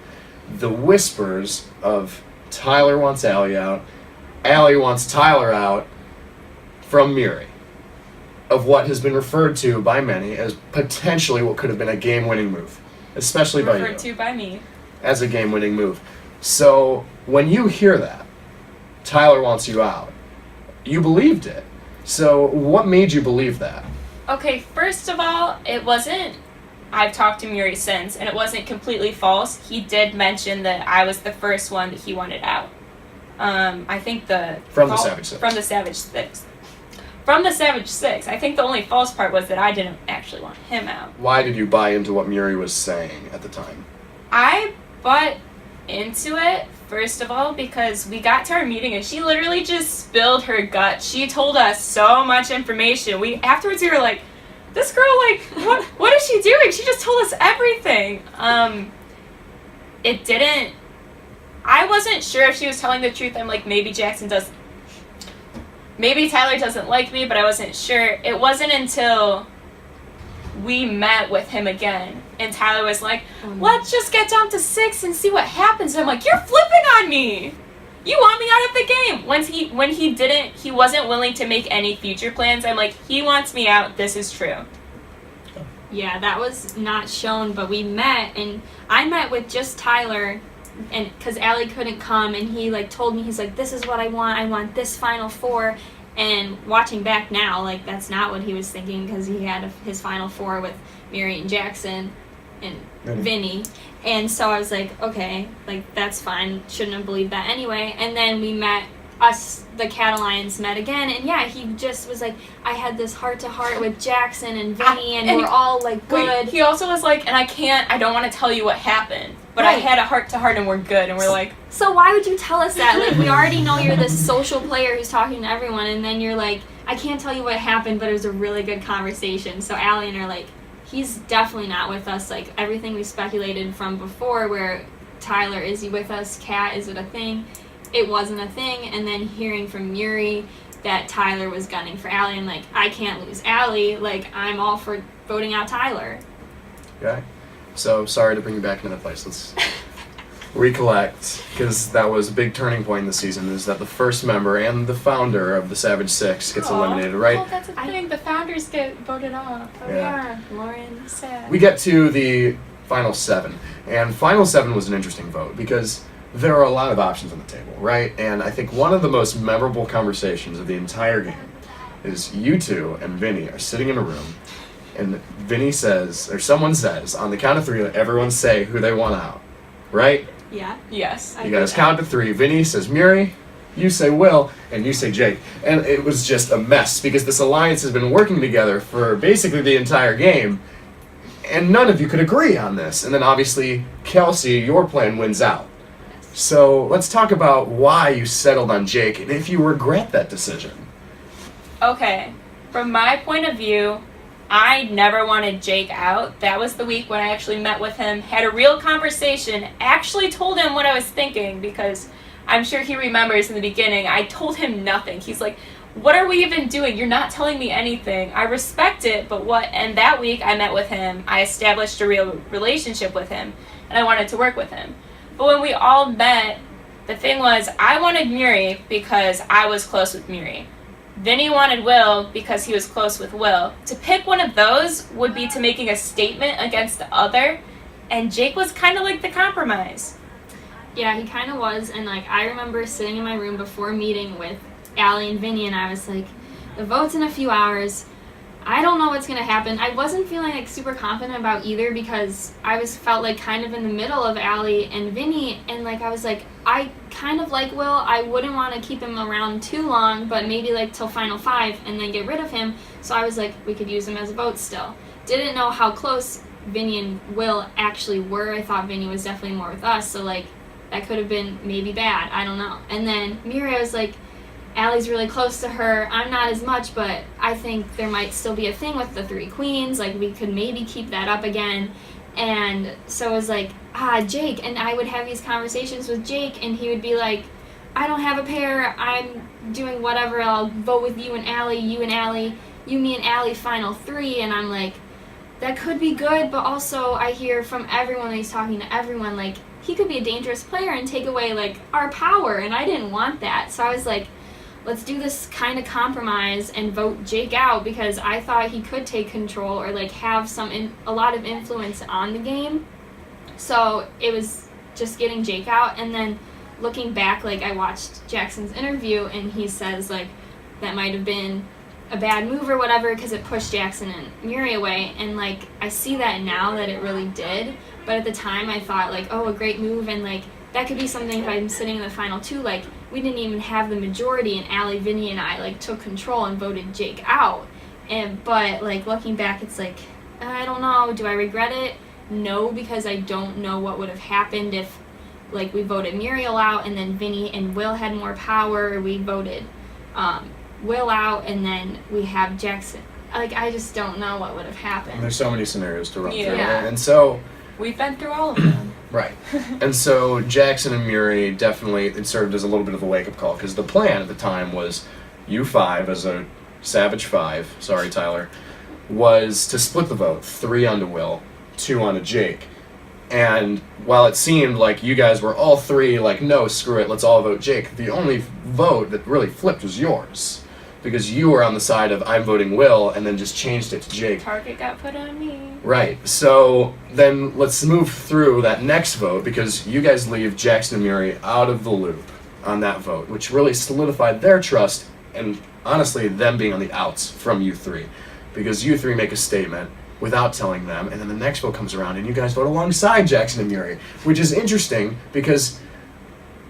the whispers of Tyler wants Allie out, Allie wants Tyler out from Miri, of what has been referred to by many as potentially what could have been a game-winning move, especially by you. Referred to by me. As a game-winning move. So when you hear that, Tyler wants you out, you believed it. So what made you believe that? Okay, first of all, it wasn't. I've talked to Murray since, and it wasn't completely false. He did mention that I was the first one that he wanted out. I think From the Savage Six. From the Savage Six. From the Savage Six. I think the only false part was that I didn't actually want him out. Why did you buy into what Murray was saying at the time? I bought into it, first of all, because we got to our meeting and she literally just spilled her guts. She told us so much information. Afterwards we were like, this girl, like, what is she doing? She just told us everything. I wasn't sure if she was telling the truth. I'm like, maybe Tyler doesn't like me, but I wasn't sure. It wasn't until we met with him again, and Tyler was like, let's just get down to 6 and see what happens. And I'm like, you're flipping on me. You want me out of the game. When he wasn't willing to make any future plans. I'm like, he wants me out. This is true. Yeah, that was not shown, but we met, and I met with just Tyler, and because Allie couldn't come, and he like told me, he's like, this is what I want this Final Four. And watching back now, like, that's not what he was thinking, because he had his Final Four with Mary and Jackson and Vinny. And so I was like, okay, like, that's fine. Shouldn't have believed that anyway. And then we met, the Cat Alliance met again. And yeah, he just was like, I had this heart-to-heart with Jackson and Vinny, and we're all, like, good. Wait, he also was like, and I don't want to tell you what happened. But right. I had a heart-to-heart and we're good. And we're like... So why would you tell us that? Like, we already know you're this social player who's talking to everyone. And then you're like, I can't tell you what happened, but it was a really good conversation. So Allie and her, like, he's definitely not with us. Like, everything we speculated from before, where Tyler, is he with us? Kat, is it a thing? It wasn't a thing. And then hearing from Murray that Tyler was gunning for Allie, and like, I can't lose Allie. Like, I'm all for voting out Tyler. Okay. So, sorry to bring you back into that place. Let's recollect, because that was a big turning point in the season, is that the first member and the founder of the Savage Six gets eliminated, right? Oh, that's a thing. The founders get voted off. Oh, yeah. Lauren, sad. We get to the Final Seven, and Final Seven was an interesting vote, because there are a lot of options on the table, right? And I think one of the most memorable conversations of the entire game is you two and Vinny are sitting in a room, and Vinny says, or someone says, on the count of 3, everyone say who they want out, right? Yeah. Yes. You guys count to 3. Vinny says Murray, you say Will, and you say Jake. And it was just a mess, because this alliance has been working together for basically the entire game, and none of you could agree on this. And then obviously, Kelsey, your plan wins out. So let's talk about why you settled on Jake, and if you regret that decision. Okay. From my point of view, I never wanted Jake out. That was the week when I actually met with him, had a real conversation, actually told him what I was thinking, because I'm sure he remembers in the beginning, I told him nothing. He's like, what are we even doing? You're not telling me anything. I respect it, but what? And that week I met with him. I established a real relationship with him, and I wanted to work with him. But when we all met, the thing was, I wanted Murray because I was close with Murray. Vinny wanted Will because he was close with Will. To pick one of those would be to making a statement against the other, and Jake was kind of like the compromise. Yeah, he kind of was, and like, I remember sitting in my room before meeting with Allie and Vinny, and I was like, the vote's in a few hours. I don't know what's going to happen. I wasn't feeling like super confident about either, because I felt like kind of in the middle of Allie and Vinny, and like, I was like, I kind of like Will. I wouldn't want to keep him around too long, but maybe like till Final 5 and then get rid of him. So I was like, we could use him as a vote still. Didn't know how close Vinny and Will actually were. I thought Vinny was definitely more with us, so like, that could have been maybe bad. I don't know. And then Miri, I was like, Allie's really close to her. I'm not as much, but I think there might still be a thing with the 3 queens. Like, we could maybe keep that up again. And so it was like, Jake. And I would have these conversations with Jake, and he would be like, I don't have a pair. I'm doing whatever. I'll vote with you and Allie, you and Allie, you, me, and Allie, Final 3. And I'm like, that could be good, but also I hear from everyone that he's talking to everyone, like, he could be a dangerous player and take away, like, our power, and I didn't want that. So I was like, let's do this kind of compromise and vote Jake out, because I thought he could take control or, like, have a lot of influence on the game. So it was just getting Jake out, and then looking back, like, I watched Jackson's interview, and he says, like, that might have been a bad move or whatever because it pushed Jackson and Murray away, and, like, I see that now that it really did, but at the time I thought, like, oh, a great move, and, like, that could be something if I'm sitting in the final two, like, we didn't even have the majority, and Allie, Vinny, and I, like, took control and voted Jake out, but, like, looking back, it's like, I don't know, do I regret it? No, because I don't know what would have happened if, like, we voted Muriel out and then Vinny and Will had more power, or we voted Will out and then we have Jackson. Like, I just don't know what would have happened. And there's so many scenarios to run through. Yeah. And so... We've been through all of them. Right. And so Jackson and Murray definitely, it served as a little bit of a wake-up call, because the plan at the time was you five as a Savage 5, sorry Tyler, was to split the vote, 3 onto Will, 2 onto Jake. And while it seemed like you guys were all 3 like, no, screw it, let's all vote Jake, the only vote that really flipped was yours. Because you were on the side of I'm voting Will, and then just changed it to Jake. Target got put on me. Right. So then let's move through that next vote, because you guys leave Jackson and Murray out of the loop on that vote, which really solidified their trust and honestly them being on the outs from you 3. Because you 3 make a statement without telling them, and then the next vote comes around and you guys vote alongside Jackson and Murray, which is interesting because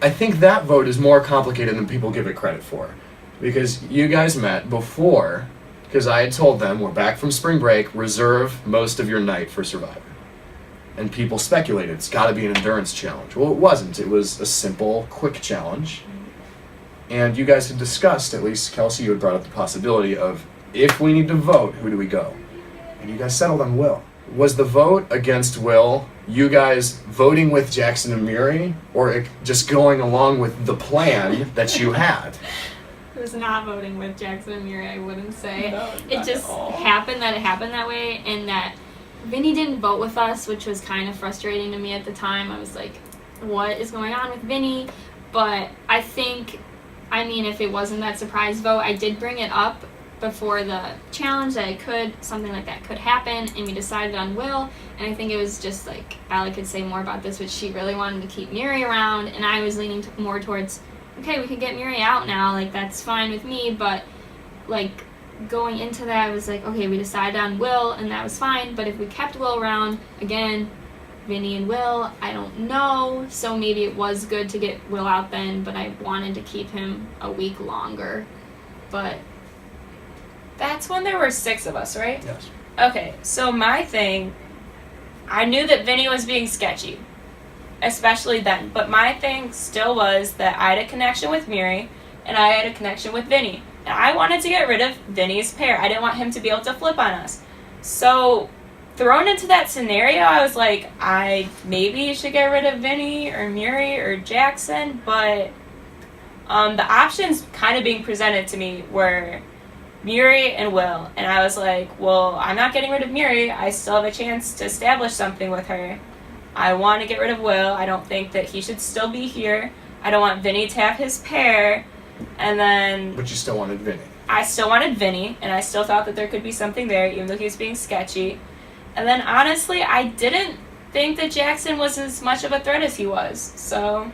I think that vote is more complicated than people give it credit for. Because you guys met before, because I had told them, we're back from spring break, reserve most of your night for Survivor. And people speculated, it's got to be an endurance challenge. Well, it wasn't. It was a simple, quick challenge. And you guys had discussed, at least Kelsey, you had brought up the possibility of, if we need to vote, who do we go? And you guys settled on Will. Was the vote against Will you guys voting with Jackson and Murray, or just going along with the plan that you had? It was not voting with Jackson and Murray, I wouldn't say. No, it just happened that way, and that Vinny didn't vote with us, which was kind of frustrating to me at the time. I was like, what is going on with Vinny? But I think, I mean, if it wasn't that surprise vote, I did bring it up before the challenge that something like that could happen, and we decided on Will, and I think it was just like, Allie could say more about this, but she really wanted to keep Murray around, and I was leaning more towards, okay, we can get Murray out now, like, that's fine with me, but, like, going into that, I was like, okay, we decided on Will, and that was fine, but if we kept Will around, again, Vinny and Will, I don't know, so maybe it was good to get Will out then, but I wanted to keep him a week longer, but... That's when there were 6 of us, right? Yes. Okay, so my thing, I knew that Vinny was being sketchy, especially then, but my thing still was that I had a connection with Murray, and I had a connection with Vinny. And I wanted to get rid of Vinny's pair. I didn't want him to be able to flip on us. So, thrown into that scenario, I was like, I maybe should get rid of Vinny or Murray or Jackson, but the options kind of being presented to me were Murray and Will. And I was like, well, I'm not getting rid of Murray. I still have a chance to establish something with her. I want to get rid of Will. I don't think that he should still be here. I don't want Vinny to have his pair. And then... But you still wanted Vinny. I still wanted Vinny, and I still thought that there could be something there, even though he was being sketchy. And then, honestly, I didn't think that Jackson was as much of a threat as he was, so...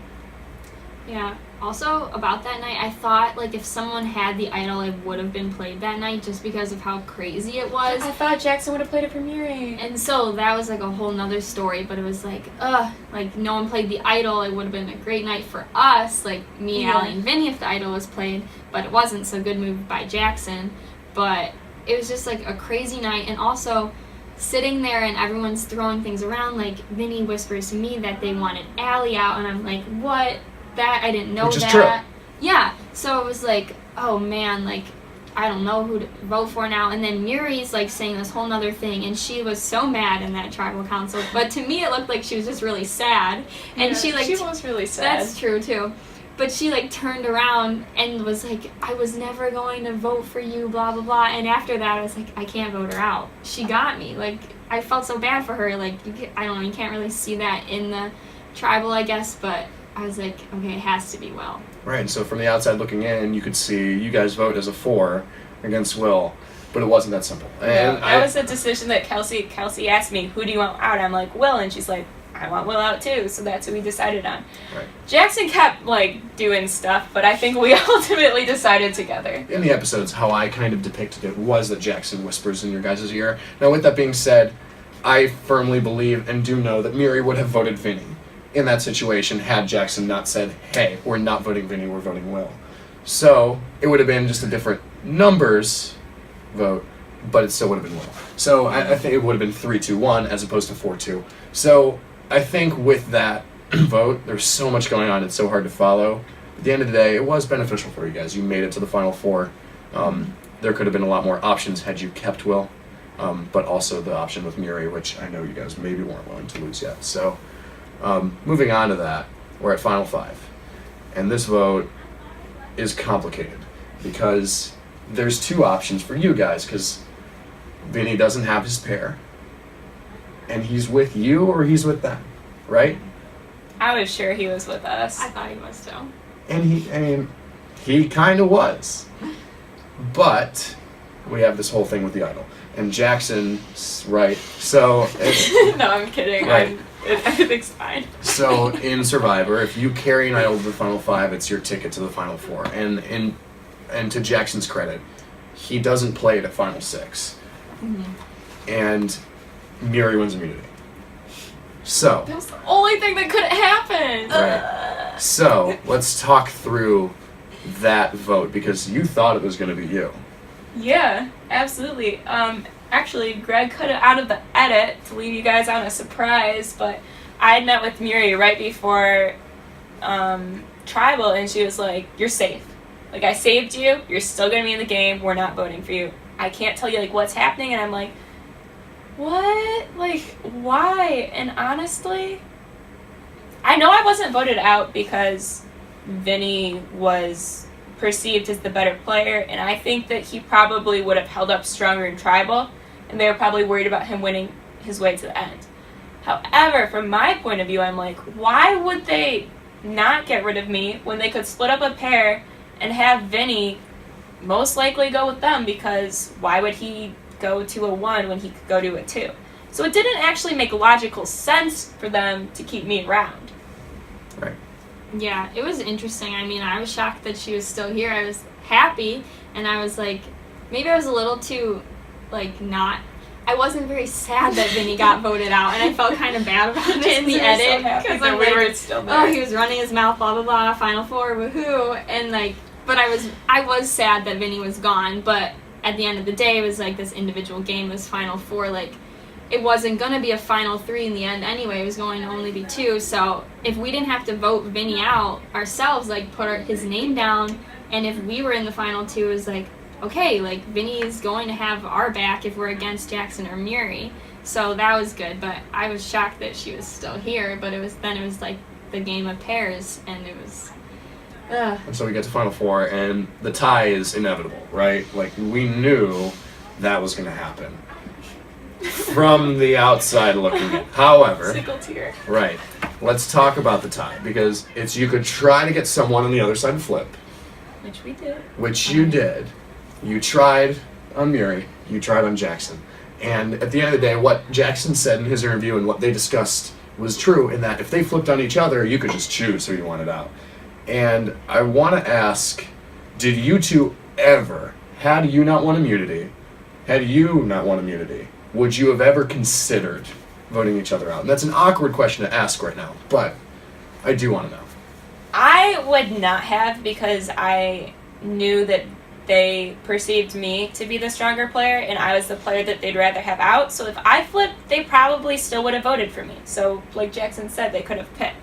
Yeah. Also, about that night, I thought, like, if someone had the idol, it would have been played that night just because of how crazy it was. I thought Jackson would have played it for Murray. And so that was, like, a whole nother story, but it was like, like, no one played the idol. It would have been a great night for us, like, me, Yeah. Allie, and Vinny if the idol was played, but it wasn't, so good move by Jackson. But it was just, like, a crazy night, and also... sitting there and everyone's throwing things around, like, Vinny whispers to me that they wanted Allie out, and I'm like, what? That, I didn't know Which is that. true. Yeah, so it was like, oh man, like, I don't know who to vote for now. And then Murray's, like, saying this whole nother thing, and she was so mad in that tribal council, but to me it looked like she was just really sad. And Yeah, she was really sad. That's true, too. But she, like, turned around and was like, I was never going to vote for you, blah, blah, blah. And after that, I was like, I can't vote her out. She got me. Like, I felt so bad for her. Like, I don't know, you can't really see that in the tribal, I guess. But I was like, okay, it has to be Will. Right, and so from the outside looking in, you could see you guys vote as a 4 against Will. But it wasn't that simple. And that was a decision that Kelsey asked me, who do you want out? I'm like, Will. And she's like, I want Will out too. So that's who we decided on. Right. Jackson kept, like, doing stuff, but I think we ultimately decided together. In the episodes, how I kind of depicted it was that Jackson whispers in your guys' ear. Now, with that being said, I firmly believe and do know that Miri would have voted Vinny in that situation had Jackson not said, hey, we're not voting Vinny, we're voting Will. So it would have been just a different numbers vote, but it still would have been Will. So I think it would have been 3-2-1 as opposed to 4-2. So I think with that vote, there's so much going on, it's so hard to follow. At the end of the day, it was beneficial for you guys. You made it to the Final Four. There could have been a lot more options had you kept Will, but also the option with Miri, which I know you guys maybe weren't willing to lose yet. So moving on to that, we're at Final 5. And this vote is complicated because there's 2 options for you guys, because Vinny doesn't have his pair, and he's with you or he's with them, right? I was sure he was with us. I thought he was too. And he kind of was. But we have this whole thing with the idol. And Jackson's right. So no, I'm kidding. Right. Everything's fine. So in Survivor, if you carry an idol to the Final 5, it's your ticket to the Final 4. And to Jackson's credit, he doesn't play it at Final 6. Mm-hmm. And Miri wins immunity. So That was the only thing that could have happened. right. So let's talk through that vote, because you thought it was going to be you. Yeah, absolutely. Actually, Greg cut it out of the edit to leave you guys on a surprise, but I had met with Miri right before Tribal, and she was like, you're safe. Like, I saved you, you're still going to be in the game, we're not voting for you. I can't tell you, like, what's happening, and I'm like, what? Like, why? And honestly, I know I wasn't voted out because Vinny was perceived as the better player, and I think that he probably would have held up stronger in Tribal, and they were probably worried about him winning his way to the end. However, from my point of view, I'm like, why would they not get rid of me when they could split up a pair and have Vinny most likely go with them, because why would he go to a 1 when he could go to a 2? So it didn't actually make logical sense for them to keep me around. Right. Yeah, it was interesting. I mean, I was shocked that she was still here. I was happy, and I was like, maybe I was a little too, like, not. I wasn't very sad that Vinny got voted out, and I felt kind of bad about it in the edit, because I'm we like, were still there. oh, he was running his mouth, blah blah blah, Final Four, woohoo, and like, but I was sad that Vinny was gone, but at the end of the day, it was like this individual game, this Final Four, like, it wasn't going to be a Final 3 in the end anyway. It was going to only be 2. So if we didn't have to vote Vinny out ourselves, like, put his name down, and if we were in the Final 2, it was like, okay, like, Vinny is going to have our back if we're against Jackson or Miri. So that was good, but I was shocked that she was still here, but it was like the game of pairs, and it was... And so we get to Final 4, and the tie is inevitable, right? Like, we knew that was going to happen from the outside looking in. However, Sickle tear. right, let's talk about the tie, because it's you could try to get someone on the other side to flip, Which we did. which you did. You tried on Miri, you tried on Jackson. And at the end of the day, what Jackson said in his interview and what they discussed was true, in that if they flipped on each other, you could just choose who you wanted out. And I want to ask, did you two ever, had you not won immunity, would you have ever considered voting each other out? And that's an awkward question to ask right now, but I do want to know. I would not have, because I knew that they perceived me to be the stronger player, and I was the player that they'd rather have out. So if I flipped, they probably still would have voted for me. So, like Jackson said, they could have picked.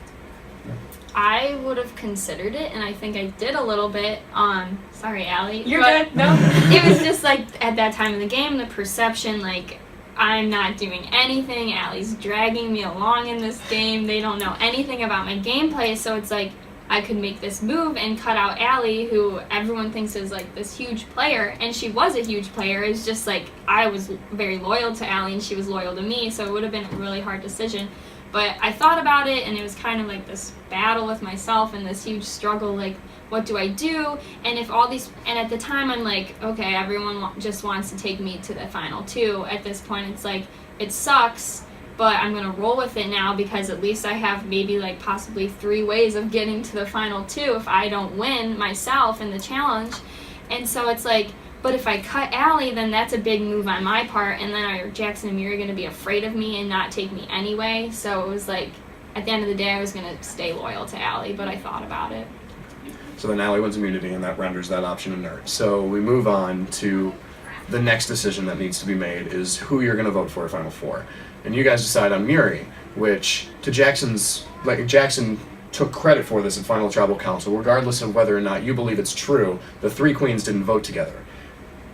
I would have considered it, and I think I did a little bit on... Sorry, Allie. You're but good. No. It was just, like, at that time of the game, the perception, like, I'm not doing anything. Allie's dragging me along in this game. They don't know anything about my gameplay, so it's like, I could make this move and cut out Allie, who everyone thinks is like this huge player, and she was a huge player. It's just like I was very loyal to Allie and she was loyal to me, so it would have been a really hard decision. But I thought about it, and it was kind of like this battle with myself and this huge struggle, like, what do I do? And if all these, and at the time I'm like, okay, everyone just wants to take me to the final 2. At this point, it's like, it sucks, but I'm going to roll with it now because at least I have maybe like possibly 3 ways of getting to the final 2 if I don't win myself in the challenge. And so it's like, but if I cut Allie, then that's a big move on my part, and then are Jackson and Miri going to be afraid of me and not take me anyway? So it was like, at the end of the day, I was going to stay loyal to Allie, but I thought about it. So then Allie wins immunity, and that renders that option inert. So we move on to the next decision that needs to be made is who you're going to vote for Final Four. And you guys decide on Miri, which to Jackson's, like Jackson took credit for this at Final Tribal Council, regardless of whether or not you believe it's true, the 3 queens didn't vote together.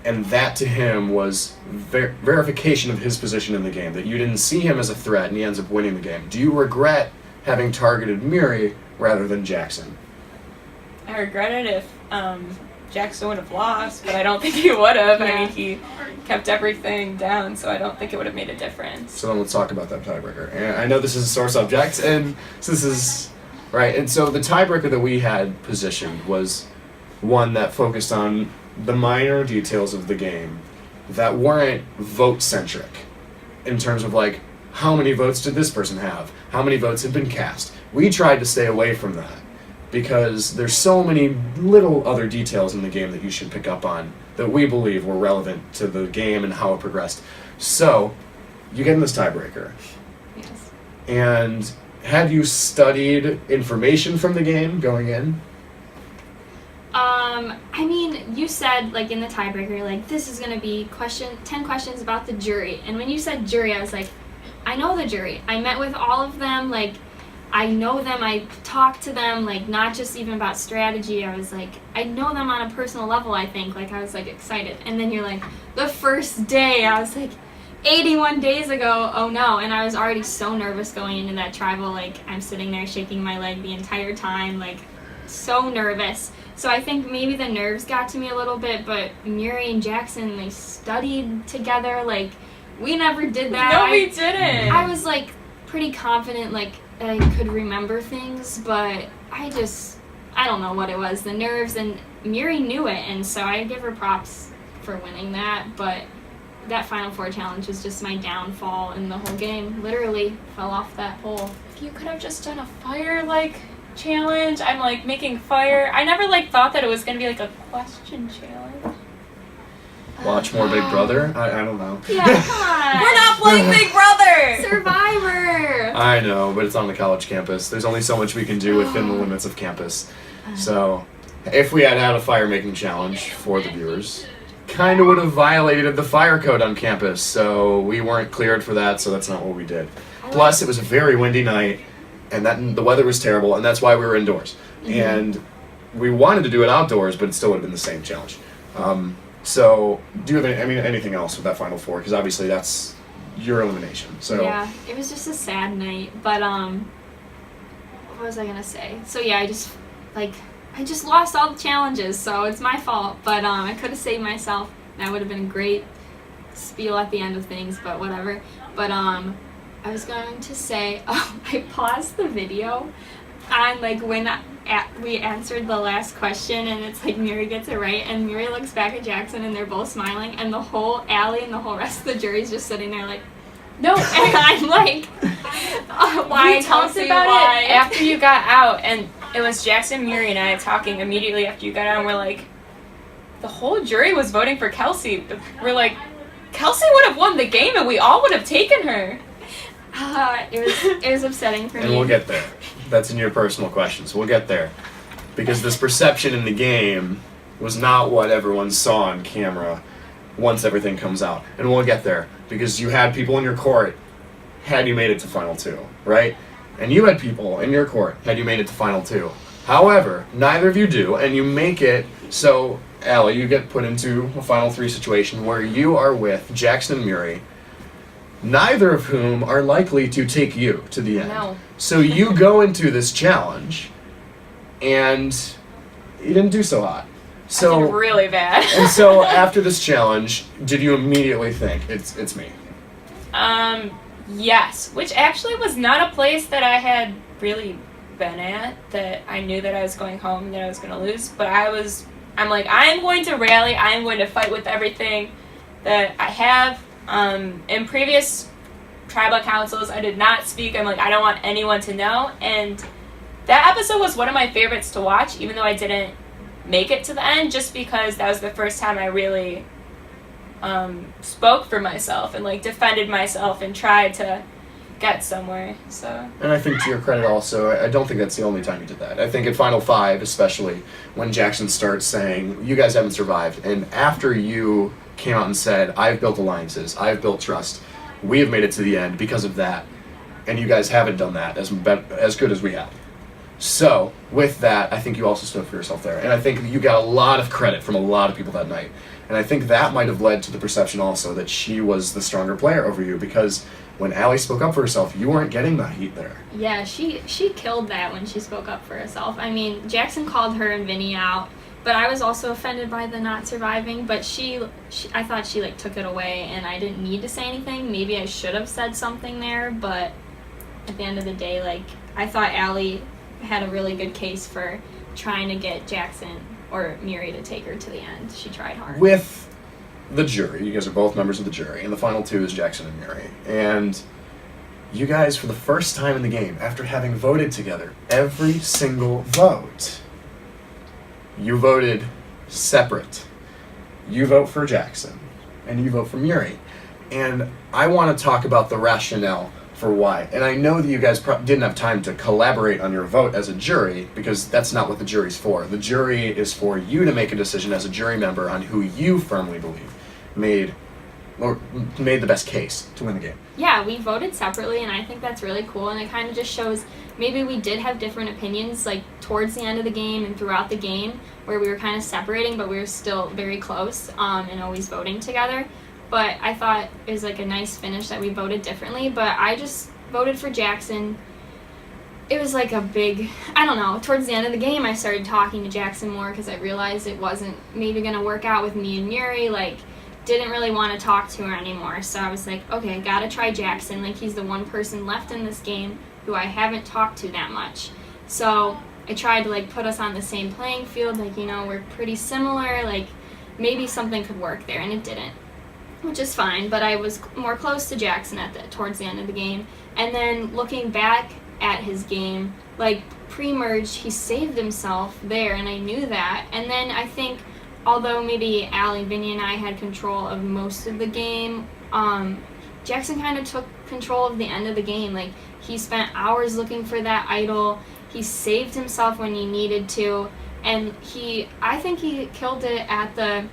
And that to him was verification of his position in the game, that you didn't see him as a threat and he ends up winning the game. Do you regret having targeted Miri rather than Jackson? I regret it if Jackson would have lost, but I don't think he would have. Yeah. I mean, he kept everything down, so I don't think it would have made a difference. So then let's talk about that tiebreaker. And I know this is a sore subject, and this is right. And so the tiebreaker that we had positioned was one that focused on the minor details of the game that weren't vote-centric in terms of like, how many votes did this person have? How many votes had been cast? We tried to stay away from that because there's so many little other details in the game that you should pick up on that we believe were relevant to the game and how it progressed. So, you get in this tiebreaker. Yes. And had you studied information from the game going in? I mean, you said, like, in the tiebreaker, like, this is going to be 10 questions about the jury. And when you said jury, I was like, I know the jury. I met with all of them, like, I know them, I talked to them, like, not just even about strategy. I was like, I know them on a personal level, I think. Like, I was, like, excited. And then you're like, the first day, I was like, 81 days ago, oh no. And I was already so nervous going into that tribal. Like, I'm sitting there shaking my leg the entire time, like, so nervous. So I think maybe the nerves got to me a little bit, but Miri and Jackson, they studied together. Like, we never did that. No, we didn't. I was, like, pretty confident, like, I could remember things, but I don't know what it was, the nerves, and Miri knew it, and so I give her props for winning that, but that Final Four challenge was just my downfall in the whole game. Literally fell off that pole. If you could have just done a fire, like, challenge, I'm, like, making fire. I never, like, thought that it was going to be, like, a question challenge. Watch more Big Brother? I don't know. Yeah, come on. We're not playing Big Brother! Survivor! I know, but it's on the college campus. There's only so much we can do within the limits of campus. So, if we had had a fire-making challenge for the viewers, kind of would have violated the fire code on campus, so we weren't cleared for that, so that's not what we did. Plus, it was a very windy night, and the weather was terrible, and that's why we were indoors. Mm-hmm. And we wanted to do it outdoors, but it still would have been the same challenge. So, do you have anything else with that Final Four? Because obviously that's your elimination. So yeah, it was just a sad night. But what was I gonna say? So yeah, I just lost all the challenges, so it's my fault. But I could have saved myself. That would have been a great spiel at the end of things. But whatever. But I was going to say, I paused the video on like when we answered the last question, and it's like Miri gets it right, and Miri looks back at Jackson, and they're both smiling, and the whole Allie and the whole rest of the jury's just sitting there like, no, and I'm like, why? We talked about it after you got out, and it was Jackson, Miri, and I talking immediately after you got out, and we're like, the whole jury was voting for Kelsey. We're like, Kelsey would have won the game, and we all would have taken her. It was upsetting for me. And we'll get there. That's in your personal questions. We'll get there. Because this perception in the game was not what everyone saw on camera once everything comes out. And we'll get there. Because you had people in your court had you made it to Final Two, right? And you had people in your court had you made it to Final Two. However, neither of you do, and you make it so, Allie, you get put into a Final Three situation where you are with Jackson and Miri, neither of whom are likely to take you to the end. No. So you go into this challenge and you didn't do so hot. I did So really bad. and so after this challenge, did you immediately think it's me? Yes, which actually was not a place that I had really been at, that I knew that I was going home and that I was going to lose, but I'm like, I am going to rally, I am going to fight with everything that I have. In previous tribal councils, I did not speak. I'm like, I don't want anyone to know, and that episode was one of my favorites to watch, even though I didn't make it to the end, just because that was the first time I really spoke for myself and like defended myself and tried to get somewhere. So. And I think to your credit also, I don't think that's the only time you did that. I think at Final Five, especially, when Jackson starts saying, you guys haven't survived, and after you came out and said, I've built alliances, I've built trust, we have made it to the end because of that, and you guys haven't done that as good as we have. So, with that, I think you also stood for yourself there. And I think you got a lot of credit from a lot of people that night. And I think that might have led to the perception also that she was the stronger player over you, because when Allie spoke up for herself, you weren't getting that heat there. Yeah, she killed that when she spoke up for herself. I mean, Jackson called her and Vinny out, but I was also offended by the not surviving, but I thought she like took it away, and I didn't need to say anything. Maybe I should have said something there, but at the end of the day, like, I thought Allie had a really good case for trying to get Jackson or Miri to take her to the end. She tried hard. With the jury, you guys are both members of the jury, and the final two is Jackson and Miri. And you guys, for the first time in the game, after having voted together every single vote, you voted separate. You vote for Jackson, and you vote for Miri. And I want to talk about the rationale for why. And I know that you guys didn't have time to collaborate on your vote as a jury, because that's not what the jury's for. The jury is for you to make a decision as a jury member on who you firmly believe made the best case to win the game. Yeah, we voted separately, and I think that's really cool, and it kind of just shows maybe we did have different opinions, like towards the end of the game and throughout the game, where we were kind of separating, but we were still very close and always voting together. But I thought it was like a nice finish that we voted differently, but I just voted for Jackson. It was like a big, I don't know, towards the end of the game I started talking to Jackson more because I realized it wasn't maybe going to work out with me and Miri, like, didn't really want to talk to her anymore. So I was like, okay, I gotta try Jackson, like he's the one person left in this game who I haven't talked to that much. So I tried to like put us on the same playing field, like, you know, we're pretty similar, like maybe something could work there, and it didn't. Which is fine, but I was more close to Jackson towards the end of the game. And then looking back at his game, like pre-merge, he saved himself there, and I knew that. And then I think, although maybe Allie, Vinny, and I had control of most of the game, Jackson kind of took control of the end of the game. Like, he spent hours looking for that idol. He saved himself when he needed to, and I think he killed it at the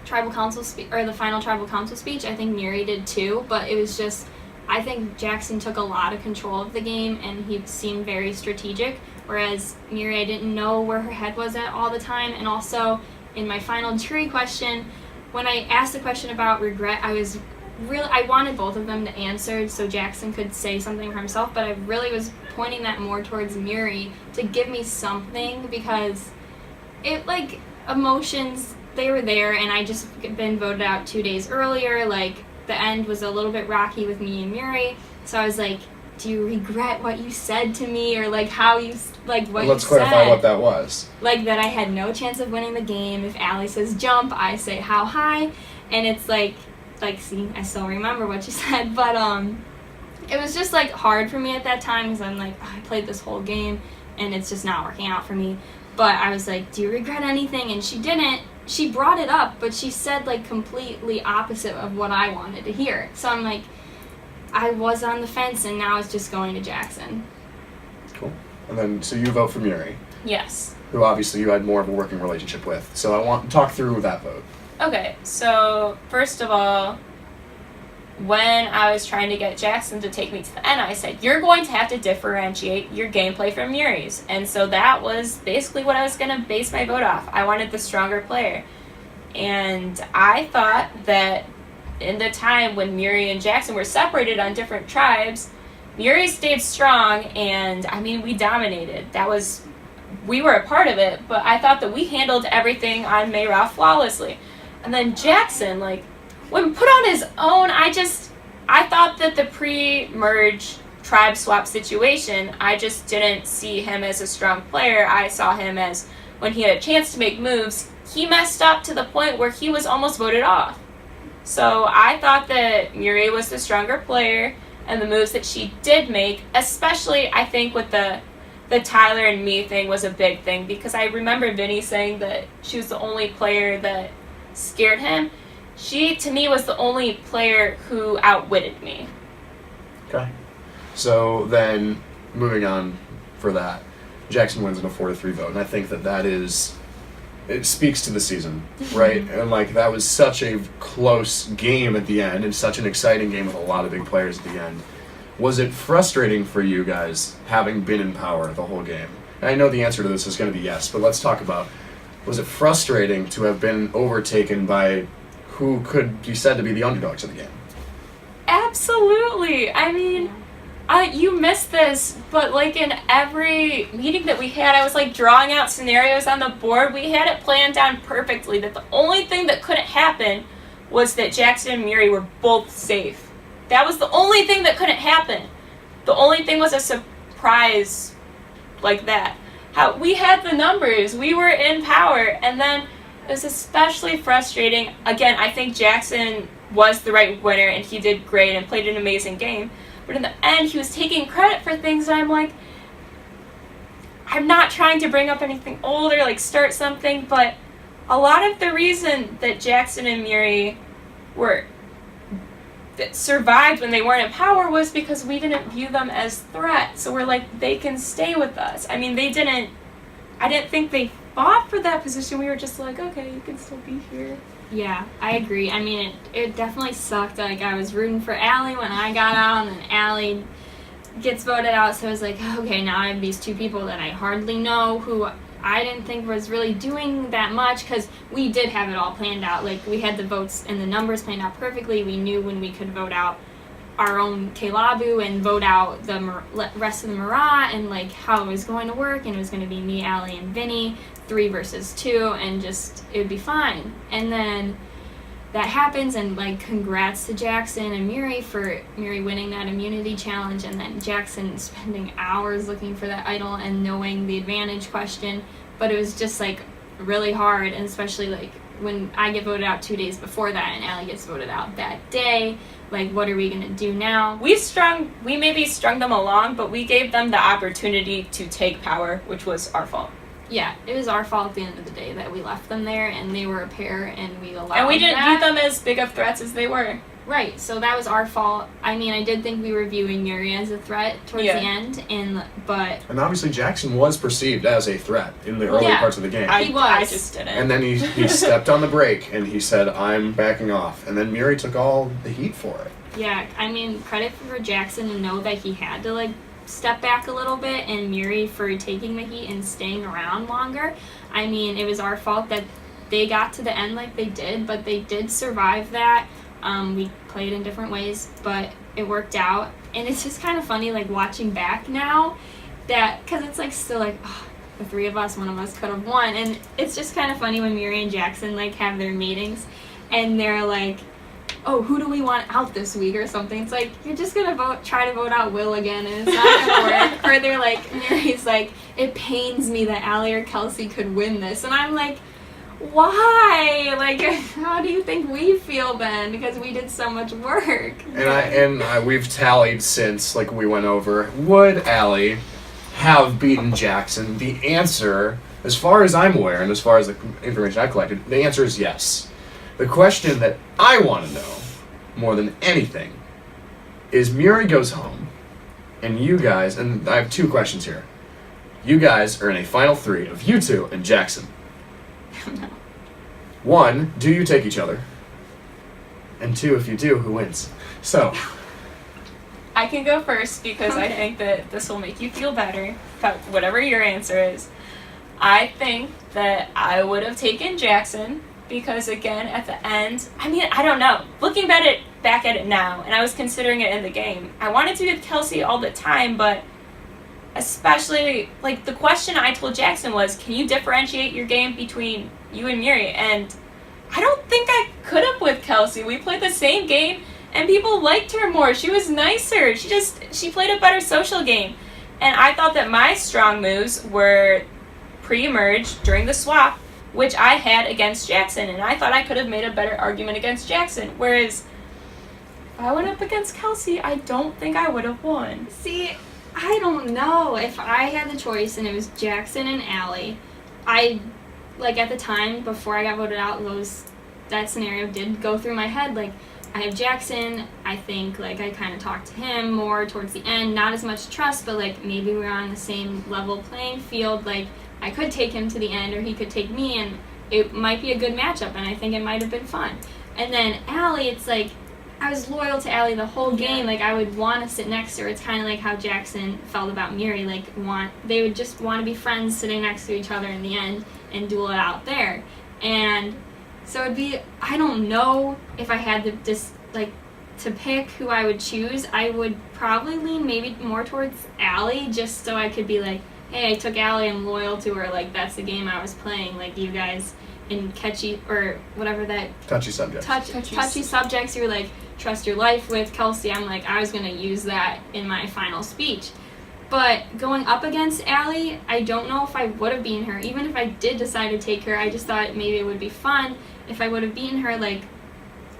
tribal council or the final tribal council speech. I think Miri did too, but it was just, I think Jackson took a lot of control of the game, and he seemed very strategic, whereas Miri, I didn't know where her head was at all the time. And also in my final jury question, when I asked the question about regret, I wanted both of them to answer so Jackson could say something for himself, but I really was pointing that more towards Miri to give me something, because it, like, emotions, they were there, and I just been voted out 2 days earlier. Like, the end was a little bit rocky with me and Miri, so I was like, do you regret what you said to me, or like how you, like what Let's you said? Let's clarify what that was. Like that I had no chance of winning the game. If Allie says jump, I say how high, and it's like see, I still remember what you said, but it was just like hard for me at that time, because I'm like, I played this whole game and it's just not working out for me. But I was like, do you regret anything? And she didn't. She brought it up, but she said like completely opposite of what I wanted to hear. So I'm like, I was on the fence, and now it's just going to Jackson. Cool. And then, so you vote for Miri. Yes. Who obviously you had more of a working relationship with. So I want to talk through that vote. Okay, so first of all, when I was trying to get Jackson to take me to the end, I said, you're going to have to differentiate your gameplay from Miri's. And so that was basically what I was going to base my vote off. I wanted the stronger player. And I thought that in the time when Miri and Jackson were separated on different tribes, Miri stayed strong, and I mean, we dominated. That was we were a part of it, but I thought that we handled everything on Mayra flawlessly. And then Jackson, like, when put on his own, I thought that the pre-merge tribe swap situation, I just didn't see him as a strong player. I saw him as, when he had a chance to make moves, he messed up to the point where he was almost voted off. So I thought that Muri was the stronger player, and the moves that she did make, especially I think with the Tyler and me thing was a big thing, because I remember Vinny saying that she was the only player that scared him. She, to me, was the only player who outwitted me. Okay. So then, moving on for that, Jackson wins in a 4-3 vote, and I think that is, it speaks to the season, right? And like, that was such a close game at the end, and such an exciting game with a lot of big players at the end. Was it frustrating for you guys having been in power the whole game? And I know the answer to this is going to be yes, but let's talk about, was it frustrating to have been overtaken by who could be said to be the underdogs of the game? Absolutely. I mean, you missed this, but like in every meeting that we had, I was like drawing out scenarios on the board. We had it planned down perfectly that the only thing that couldn't happen was that Jackson and Muri were both safe. That was the only thing that couldn't happen. The only thing was a surprise like that. How we had the numbers, we were in power, and then it was especially frustrating. Again, I think Jackson was the right winner, and he did great and played an amazing game. But in the end, he was taking credit for things, and I'm like, I'm not trying to bring up anything old or like start something, but a lot of the reason that Jackson and Muri that survived when they weren't in power was because we didn't view them as threats. So we're like, they can stay with us. I mean, I didn't think they fought for that position. We were just like, okay, you can still be here. Yeah, I agree. I mean, it definitely sucked. Like, I was rooting for Allie when I got out, and then Allie gets voted out. So I was like, okay, now I have these two people that I hardly know who I didn't think was really doing that much, because we did have it all planned out. Like, we had the votes and the numbers planned out perfectly. We knew when we could vote out our own Kelabu and vote out the rest of the Mara, and like how it was going to work, and it was going to be me, Allie, and Vinny, 3 versus 2, and just it would be fine. And then that happens, and like congrats to Jackson and Muri winning that immunity challenge, and then Jackson spending hours looking for that idol and knowing the advantage question. But it was just like really hard, and especially like when I get voted out 2 days before that and Allie gets voted out that day. Like, what are we going to do now? We maybe strung them along, but we gave them the opportunity to take power, which was our fault. Yeah, it was our fault at the end of the day that we left them there, and they were a pair, and we allowed And we didn't that. view them as big of threats as they were. Right, so that was our fault. I mean, I did think we were viewing Muri as a threat towards the end, but... And obviously Jackson was perceived as a threat in the early parts of the game. He was. I just didn't. And then he stepped on the brake, and he said, I'm backing off. And then Muri took all the heat for it. Yeah, I mean, credit for Jackson to know that he had to, like, step back a little bit, and Muri for taking the heat and staying around longer. I mean, it was our fault that they got to the end like they did, but they did survive that. We played in different ways, but it worked out. And it's just kind of funny, like, watching back now, that, because it's, like, still, like, oh, the 3 of us, one of us could have won. And it's just kind of funny when Muri and Jackson, like, have their meetings, and they're like, oh, who do we want out this week or something? It's like, you're just going to try to vote out Will again, and it's not going to work. Or they're like, Muri's like, it pains me that Allie or Kelsey could win this. And I'm like, why? Like, how do you think we feel then? Because we did so much work. And we've tallied since, like we went over, would Allie have beaten Jackson? The answer, as far as I'm aware, and as far as the information I've collected, the answer is yes. The question that I want to know, more than anything, is Muri goes home, and you guys, and I have 2 questions here. You guys are in a final 3 of you 2 and Jackson. No. 1, do you take each other? And 2, if you do, who wins? So, I can go first because I think that this will make you feel better about whatever your answer is. I think that I would have taken Jackson because, again, at the end, I mean, I don't know. Looking back at it now, and I was considering it in the game, I wanted to be with Kelsey all the time, but especially, like, the question I told Jackson was, can you differentiate your game between you and Miri? And I don't think I could have with Kelsey. We played the same game, and people liked her more. She was nicer. She played a better social game. And I thought that my strong moves were pre-emerge during the swap, which I had against Jackson, and I thought I could have made a better argument against Jackson. Whereas, if I went up against Kelsey, I don't think I would have won. See, I don't know. If I had the choice and it was Jackson and Allie, at the time, before I got voted out, that scenario did go through my head. Like, I have Jackson, I think, like, I kind of talked to him more towards the end, not as much trust, but, like, maybe we're on the same level playing field, like, I could take him to the end, or he could take me, and it might be a good matchup, and I think it might have been fun. And then Allie, it's like, I was loyal to Allie the whole game. Like, I would want to sit next to her. It's kind of like how Jackson felt about Miri. Like, they would just want to be friends sitting next to each other in the end and duel it out there. And so it'd be, I don't know if I had to pick who I would choose. I would probably lean maybe more towards Allie, just so I could be like, hey, I took Allie, I'm loyal to her, like, that's the game I was playing, like, you guys in touchy subjects. Touchy subjects, you're like, trust your life with Kelsey. I'm like, I was going to use that in my final speech. But going up against Allie, I don't know if I would have beaten her. Even if I did decide to take her, I just thought maybe it would be fun if I would have beaten her. Like,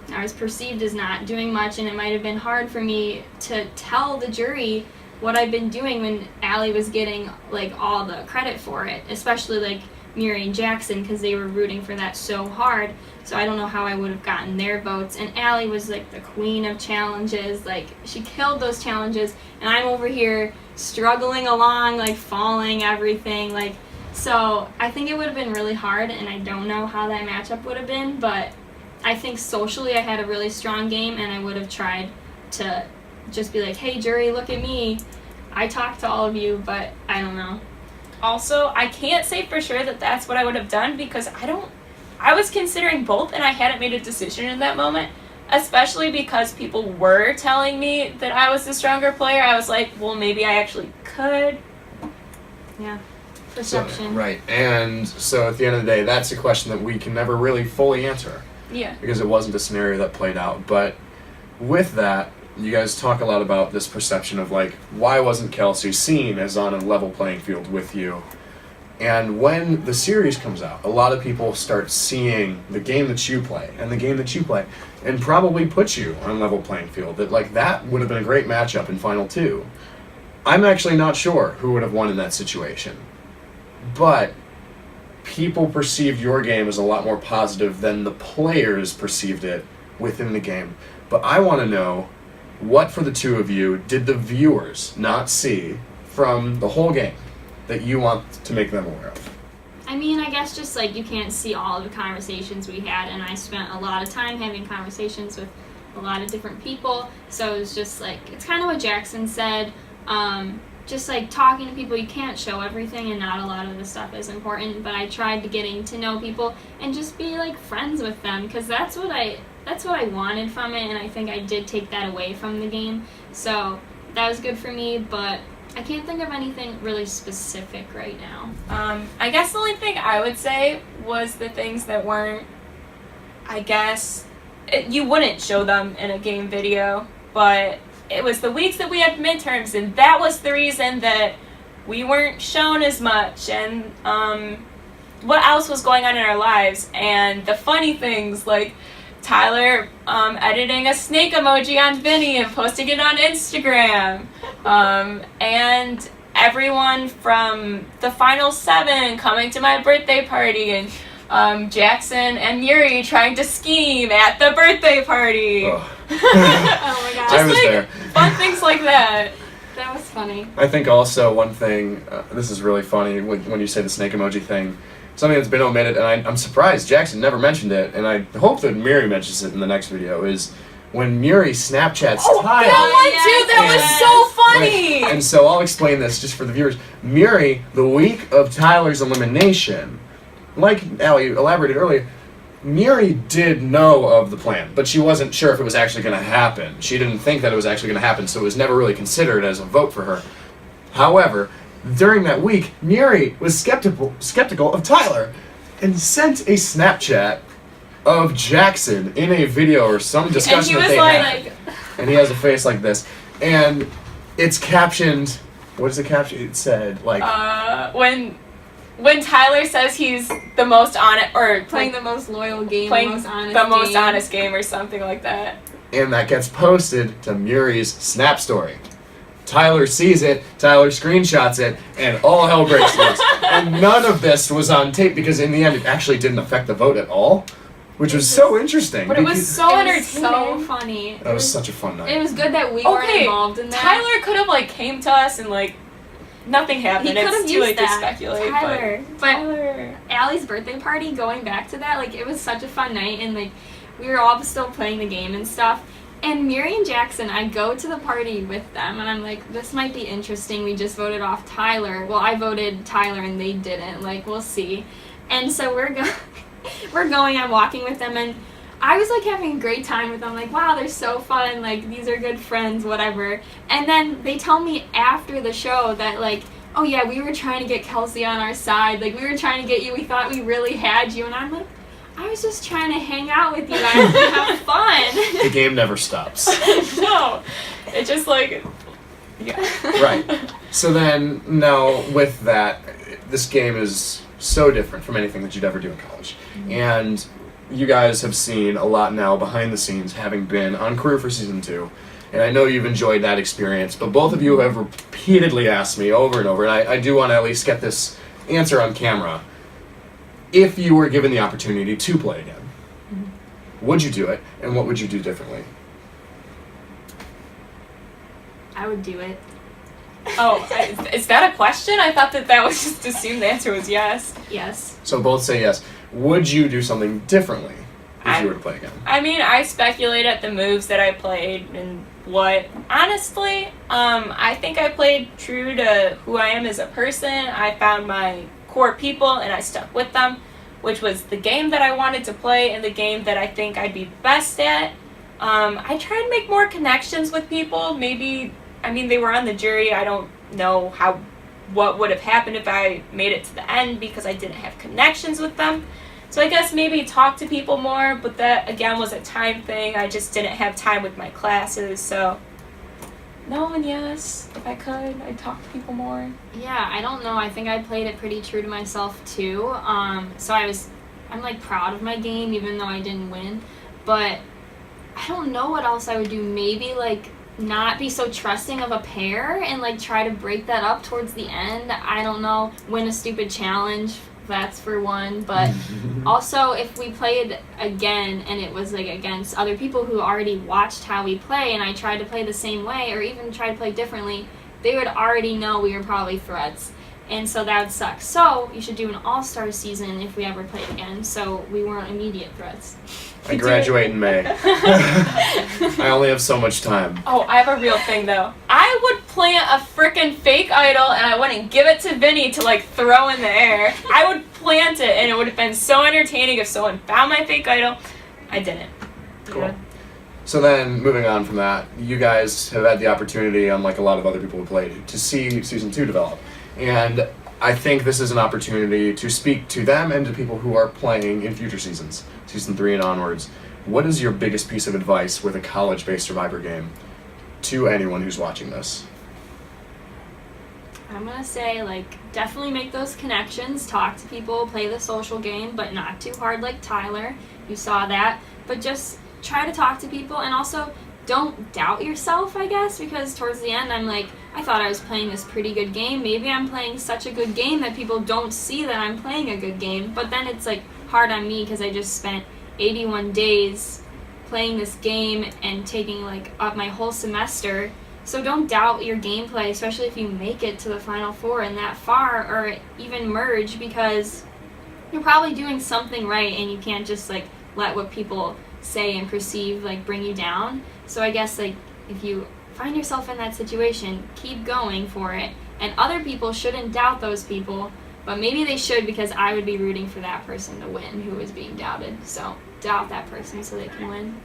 I was perceived as not doing much, and it might have been hard for me to tell the jury what I've been doing when Allie was getting, like, all the credit for it, especially, like, Miri and Jackson, because they were rooting for that so hard. So I don't know how I would have gotten their votes. And Allie was, like, the queen of challenges. Like, she killed those challenges, and I'm over here struggling along, like, falling everything. Like, so I think it would have been really hard, and I don't know how that matchup would have been, but I think socially I had a really strong game, and I would have tried to just be like, hey, jury, look at me. I talked to all of you, but I don't know. Also, I can't say for sure that that's what I would have done, because I was considering both, and I hadn't made a decision in that moment, especially because people were telling me that I was the stronger player. I was like, well, maybe I actually could. Yeah. Perception. So, right. And so at the end of the day, that's a question that we can never really fully answer. Yeah. Because it wasn't a scenario that played out. But with that, you guys talk a lot about this perception of, like, why wasn't Kelsey seen as on a level playing field with you? And when the series comes out, a lot of people start seeing the game that you play and the game that you play, and probably put you on a level playing field. That, like, that would have been a great matchup in Final 2. I'm actually not sure who would have won in that situation. But people perceived your game as a lot more positive than the players perceived it within the game. But I want to know, what for the two of you did the viewers not see from the whole game that you want to make them aware of? I mean, I guess just, like, you can't see all of the conversations we had, and I spent a lot of time having conversations with a lot of different people, so it was just, like, it's kind of what Jackson said, just, like, talking to people. You can't show everything, and not a lot of the stuff is important, but I tried to getting to know people and just be, like, friends with them, because that's what I wanted from it, and I think I did take that away from the game, so that was good for me, but I can't think of anything really specific right now. I guess the only thing I would say was the things that weren't, I guess, you wouldn't show them in a game video, but it was the weeks that we had midterms, and that was the reason that we weren't shown as much, and what else was going on in our lives, and the funny things, like Tyler editing a snake emoji on Vinny and posting it on Instagram, and everyone from the Final 7 coming to my birthday party, and Jackson and Yuri trying to scheme at the birthday party. Oh, Oh my gosh. I was there. Fun things like that. That was funny. I think also one thing, this is really funny, when you say the snake emoji thing, something that's been omitted, and I'm surprised Jackson never mentioned it, and I hope that Miri mentions it in the next video, is when Miri Snapchats Tyler. That was so funny! Right. And so I'll explain this just for the viewers. Miri, the week of Tyler's elimination, like Allie elaborated earlier, Miri did know of the plan, but she wasn't sure if it was actually going to happen. She didn't think that it was actually going to happen, so it was never really considered as a vote for her. However, During that week, Muri was skeptical of Tyler and sent a Snapchat of Jackson in a video or some discussion that they had. And he has a face like this. And it's captioned, what is it captioned? It said, like... When Tyler says he's the most honest, or playing the most loyal game, playing the most honest game, or something like that. And that gets posted to Muri's Snap story. Tyler sees it, Tyler screenshots it, and all hell breaks loose. And none of this was on tape because in the end it actually didn't affect the vote at all, which was so interesting. But it was so entertaining. So funny. That was such a fun night. It was good that we weren't involved in that. Tyler could have came to us and nothing happened. He could have it's too late to speculate. But Allie's birthday party, going back to that, it was such a fun night, and we were all still playing the game and stuff. And Muri and Jackson, I go to the party with them, and I'm like, this might be interesting. We just voted off Tyler. Well, I voted Tyler, and they didn't. We'll see. And so we're going. I'm walking with them, and I was having a great time with them. Wow, they're so fun. These are good friends, whatever. And then they tell me after the show that oh yeah, we were trying to get Kelsey on our side. We were trying to get you. We thought we really had you. And I'm like, I was just trying to hang out with you guys and have fun. The game never stops. No. It just yeah. Right. So then, now with that, this game is so different from anything that you'd ever do in college. Mm-hmm. And you guys have seen a lot now behind the scenes, having been on crew for season 2. And I know you've enjoyed that experience, but both of you have repeatedly asked me over and over, and I do want to at least get this answer on camera. If you were given the opportunity to play again, would you do it, and what would you do differently? I would do it. Oh, is that a question? I thought that was just assumed the answer was yes. Yes. So both say yes. Would you do something differently if you were to play again? I mean, I speculate at the moves that I played and what. Honestly, I think I played true to who I am as a person. I found my core people and I stuck with them, which was the game that I wanted to play and the game that I think I'd be best at. I tried to make more connections with people. Maybe, they were on the jury. I don't know what would have happened if I made it to the end because I didn't have connections with them. So I guess maybe talk to people more, but that again was a time thing. I just didn't have time with my classes, so no and yes. If I could, I'd talk to people more. Yeah, I don't know. I think I played it pretty true to myself too. So I'm proud of my game even though I didn't win. But I don't know what else I would do. Maybe not be so trusting of a pair and try to break that up towards the end. I don't know. Win a stupid challenge. That's for one. But also if we played again and it was against other people who already watched how we play and I tried to play the same way or even try to play differently, they would already know we were probably threats. And so that would suck. So you should do an all-star season if we ever played again so we weren't immediate threats. I graduate in May. I only have so much time. Oh, I have a real thing though. I would plant a frickin' fake idol and I wouldn't give it to Vinny to throw in the air. I would plant it and it would have been so entertaining if someone found my fake idol. I didn't. Cool. Yeah. So then, moving on from that, you guys have had the opportunity, unlike a lot of other people who played, to see Season 2 develop. And I think this is an opportunity to speak to them and to people who are playing in future seasons, Season 3 and onwards. What is your biggest piece of advice with a college-based Survivor game to anyone who's watching this? I'm going to say, definitely make those connections, talk to people, play the social game, but not too hard like Tyler. You saw that. But just try to talk to people, and also don't doubt yourself, I guess, because towards the end I thought I was playing this pretty good game. Maybe I'm playing such a good game that people don't see that I'm playing a good game. But then it's hard on me because I just spent 81 days playing this game and taking up my whole semester. So don't doubt your gameplay, especially if you make it to the Final Four and that far or even merge, because you're probably doing something right and you can't just let what people say and perceive bring you down. So I guess if you find yourself in that situation, keep going for it. And other people shouldn't doubt those people, but maybe they should, because I would be rooting for that person to win who is being doubted. So doubt that person so they can win.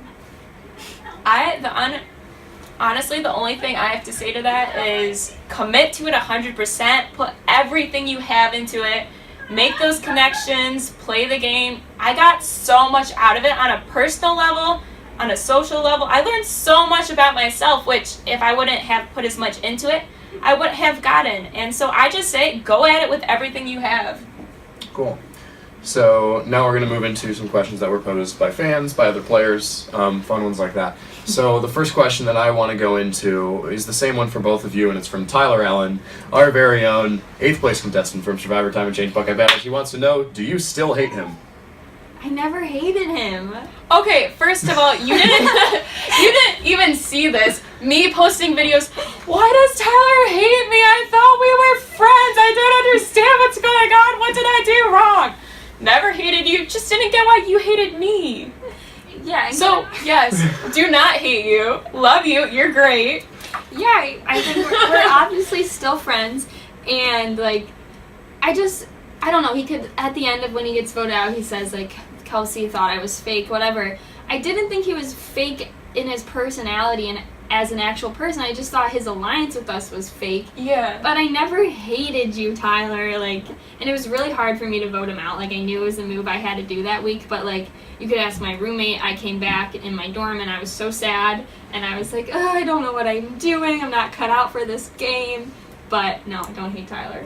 Honestly, the only thing I have to say to that is commit to it 100%. Put everything you have into it. Make those connections. Play the game. I got so much out of it on a personal level, on a social level. I learned so much about myself, which if I wouldn't have put as much into it, I wouldn't have gotten. And so I just say go at it with everything you have. Cool. So now we're going to move into some questions that were posed by fans, by other players, fun ones like that. So the first question that I want to go into is the same one for both of you, and it's from Tyler Allen, our very own 8th place contestant from Survivor Time and Change Buckeye Battles. He wants to know, do you still hate him? I never hated him. Okay, first of all, you didn't even see this. Me posting videos, why does Tyler hate me? I thought we were friends. I don't understand what's going on. What did I do wrong? Never hated you, just didn't get why you hated me. Yeah. So, yes, do not hate you. Love you. You're great. Yeah, I think we're obviously still friends, and like, I don't know. He could, at the end of when he gets voted out, he says like, Kelsey thought I was fake, whatever. I didn't think he was fake in his personality and as an actual person. I just thought his alliance with us was fake. Yeah. But I never hated you, Tyler. Like, and it was really hard for me to vote him out. Like, I knew it was a move I had to do that week, but like, you could ask my roommate. I came back in my dorm and I was so sad, and I was like, I don't know what I'm doing. I'm not cut out for this game. But no, I don't hate Tyler.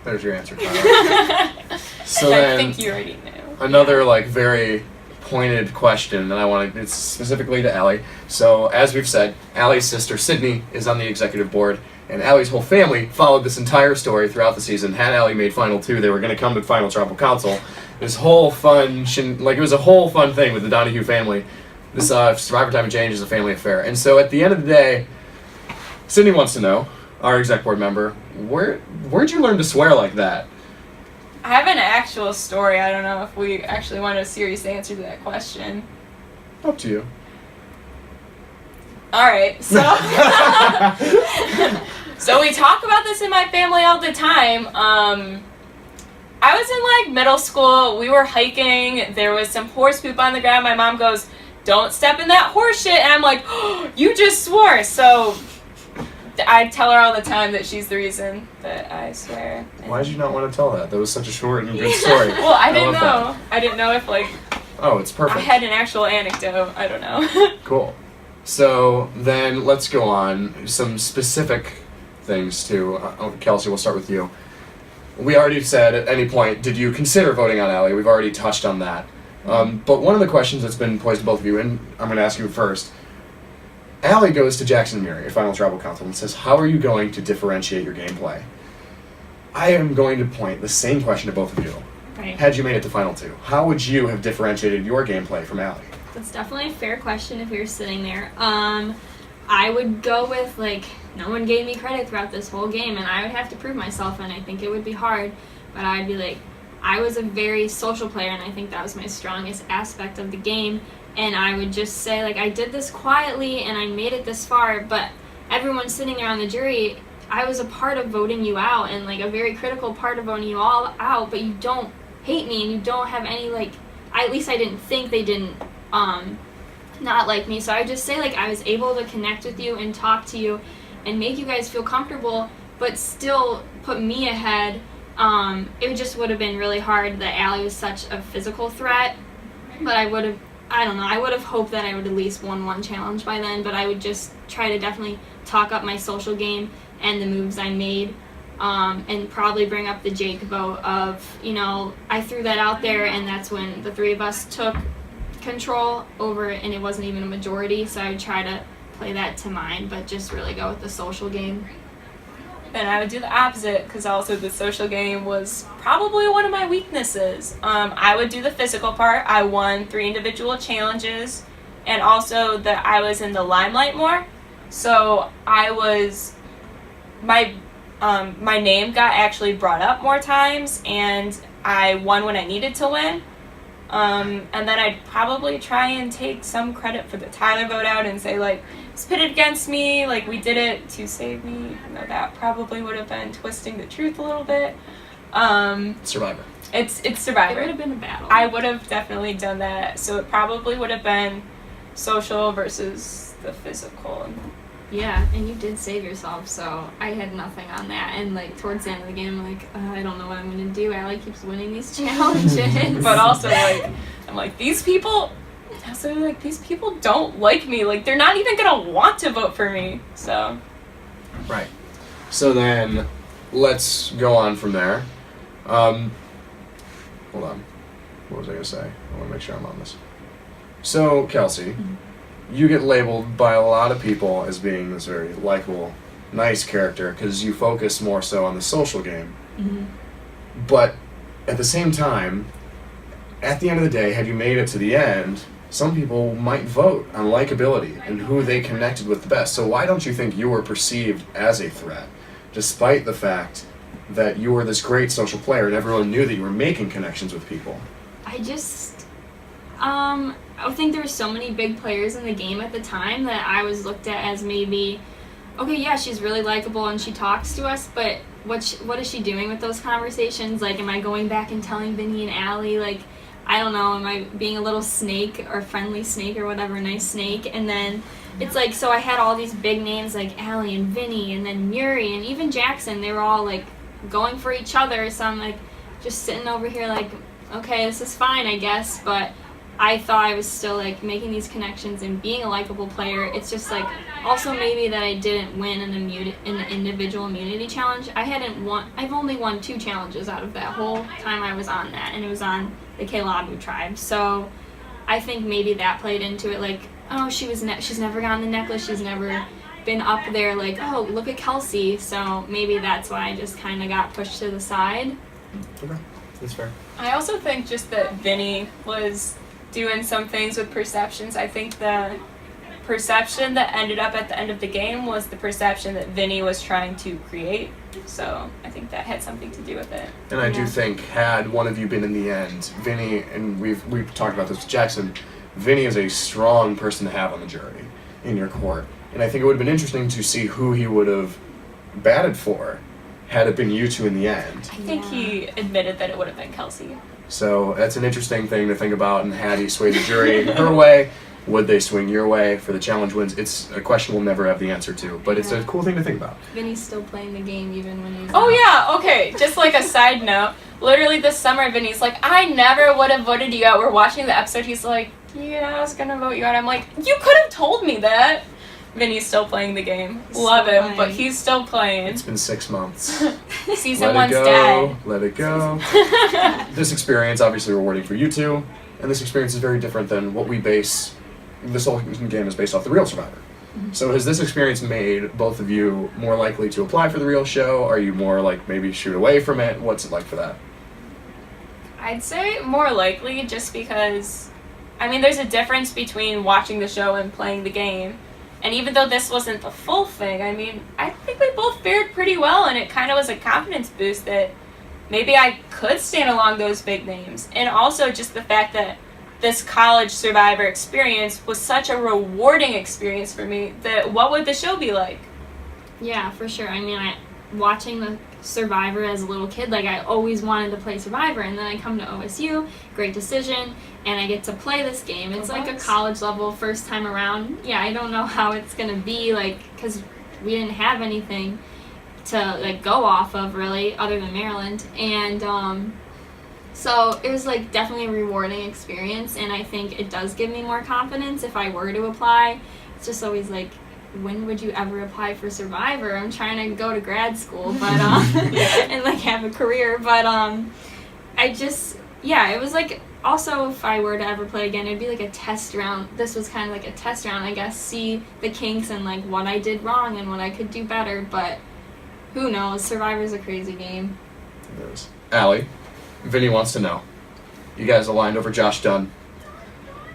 There's your answer, Tyler. So I then, think you already knew. another like very pointed question that I want to, it's specifically to Allie. So as we've said, Allie's sister Sydney is on the executive board, and Allie's whole family followed this entire story throughout the season. Had Allie made Final 2, they were going to come to Final Tribal Council. This whole fun, it was a whole fun thing with the Donohue family. This Survivor Time and Change is a family affair. And so at the end of the day, Sydney wants to know, our exec board member, where'd you learn to swear like that? I have an actual story. I don't know if we actually want a serious answer to that question. Up to you. Alright, so so we talk about this in my family all the time. I was in like middle school, we were hiking, there was some horse poop on the ground. My mom goes, "Don't step in that horse shit," and I'm like, "Oh, you just swore." So I tell her all the time that she's the reason that I swear. Why did you not want to tell that? That was such a short and good story. Well, I didn't love know. that. I didn't know if like Oh, it's perfect. I had an actual anecdote. I don't know. Cool. So then let's go on some specific things to Kelsey. We'll start with you. We already said at any point, did you consider voting on Allie? We've already touched on that. But one of the questions that's been posed to both of you, and I'm going to ask you first. Allie goes to Jackson Murray at Final Tribal Council and says, "How are you going to differentiate your gameplay?" I am going to point the same question to both of you. Right. Had you made it to Final 2, how would you have differentiated your gameplay from Allie? That's definitely a fair question if you're sitting there. I would go with, like, no one gave me credit throughout this whole game, and I would have to prove myself, and I think it would be hard. But I'd be like, I was a very social player, and I think that was my strongest aspect of the game. And I would just say, like, I did this quietly, and I made it this far, but everyone sitting there on the jury, I was a part of voting you out, and, like, a very critical part of voting you all out, but you don't hate me, and you don't have any, like, at least I didn't think they didn't not like me. So I just say, like, I was able to connect with you and talk to you and make you guys feel comfortable, but still put me ahead. It just would have been really hard that Allie was such a physical threat, but I would have hoped that I would at least won one challenge by then, but I would just try to definitely talk up my social game and the moves I made, and probably bring up the Jake vote of, I threw that out there, and that's when the three of us took control over it, and it wasn't even a majority, so I would try to play that to mine, but just really go with the social game. And I would do the opposite, because also the social game was probably one of my weaknesses. I would do the physical part. I won 3 individual challenges, and also that I was in the limelight more. So I was, my name got actually brought up more times, and I won when I needed to win. And then I'd probably try and take some credit for the Tyler vote out and say, like, it's pitted against me, like, we did it to save me. That probably would have been twisting the truth a little bit. Survivor. It's Survivor. It would have been a battle. I would have definitely done that. So it probably would have been social versus the physical. Yeah, and you did save yourself, so I had nothing on that. And, like, towards the end of the game, I'm like, I don't know what I'm going to do. Allie keeps winning these challenges. But also, like, I'm like, these people don't like me. Like, they're not even going to want to vote for me. So. Right. So then, let's go on from there. Hold on. What was I going to say? I want to make sure I'm on this. So, Kelsey, you get labeled by a lot of people as being this very likable, nice character because you focus more so on the social game. Mm-hmm. But at the same time, at the end of the day, had you made it to the end, some people might vote on likability and who they connected with the best. So why don't you think you were perceived as a threat, despite the fact that you were this great social player and everyone knew that you were making connections with people? I think there were so many big players in the game at the time that I was looked at as maybe, okay, yeah, she's really likable and she talks to us, but what is she doing with those conversations? Like, am I going back and telling Vinny and Allie, like, I don't know, am I being a little snake or friendly snake or whatever, nice snake? And then it's like, so I had all these big names like Allie and Vinny and then Muri and even Jackson. They were all like going for each other. So I'm like just sitting over here like, okay, this is fine, I guess. But I thought I was still like making these connections and being a likable player. It's just like also maybe that I didn't win an individual immunity challenge. I've only won 2 challenges out of that whole time I was on that, and it was on the Kelabu tribe. So I think maybe that played into it. Like, oh, she's never gotten the necklace. She's never been up there. Like, oh, look at Kelsey. So maybe that's why I just kind of got pushed to the side. Okay, that's fair. I also think just that Vinny was doing some things with perceptions. I think the perception that ended up at the end of the game was the perception that Vinny was trying to create. So I think that had something to do with it. And I do think had one of you been in the end, Vinny, and we've talked about this with Jackson, Vinny is a strong person to have on the jury in your court. And I think it would have been interesting to see who he would have batted for had it been you two in the end. I think he admitted that it would have been Kelsey. So that's an interesting thing to think about, and had he swayed the jury her way, would they swing your way for the challenge wins? It's a question we'll never have the answer to, but it's a cool thing to think about. Vinny's still playing the game even when he's Oh yeah, okay, just like a side note, literally this summer Vinny's like, I never would have voted you out. We're watching the episode, he's like, yeah, I was gonna vote you out. I'm like, you could have told me that. Vinny's still playing the game. Love him, but he's still playing. It's been 6 months. Season 1's dead. Let it go. This experience, obviously rewarding for you two, and this experience is very different than what we base. This whole game is based off the real Survivor. Mm-hmm. So has this experience made both of you more likely to apply for the real show? Are you more like maybe shoot away from it? What's it like for that? I'd say more likely just because, I mean, there's a difference between watching the show and playing the game. And even though this wasn't the full thing, I mean, I think we both fared pretty well, and it kind of was a confidence boost that maybe I could stand along those big names. And also just the fact that this college Survivor experience was such a rewarding experience for me that what would the show be like? Yeah, for sure. I mean, watching the Survivor as a little kid, like I always wanted to play Survivor, and then I come to OSU, great decision, and I get to play this game. It's like a college level first time around. Yeah, I don't know how it's gonna be, like, because we didn't have anything to like go off of really other than Maryland, and so it was like definitely a rewarding experience, and I think it does give me more confidence if I were to apply. It's just always like, when would you ever apply for Survivor? I'm trying to go to grad school, but and like have a career, but I just, yeah, it was like, also if I were to ever play again, it'd be like a test round. This was kind of like a test round, I guess, see the kinks and like what I did wrong and what I could do better, but who knows? Survivor's a crazy game. It is. Allie, Vinny wants to know, you guys aligned over Josh Dunn,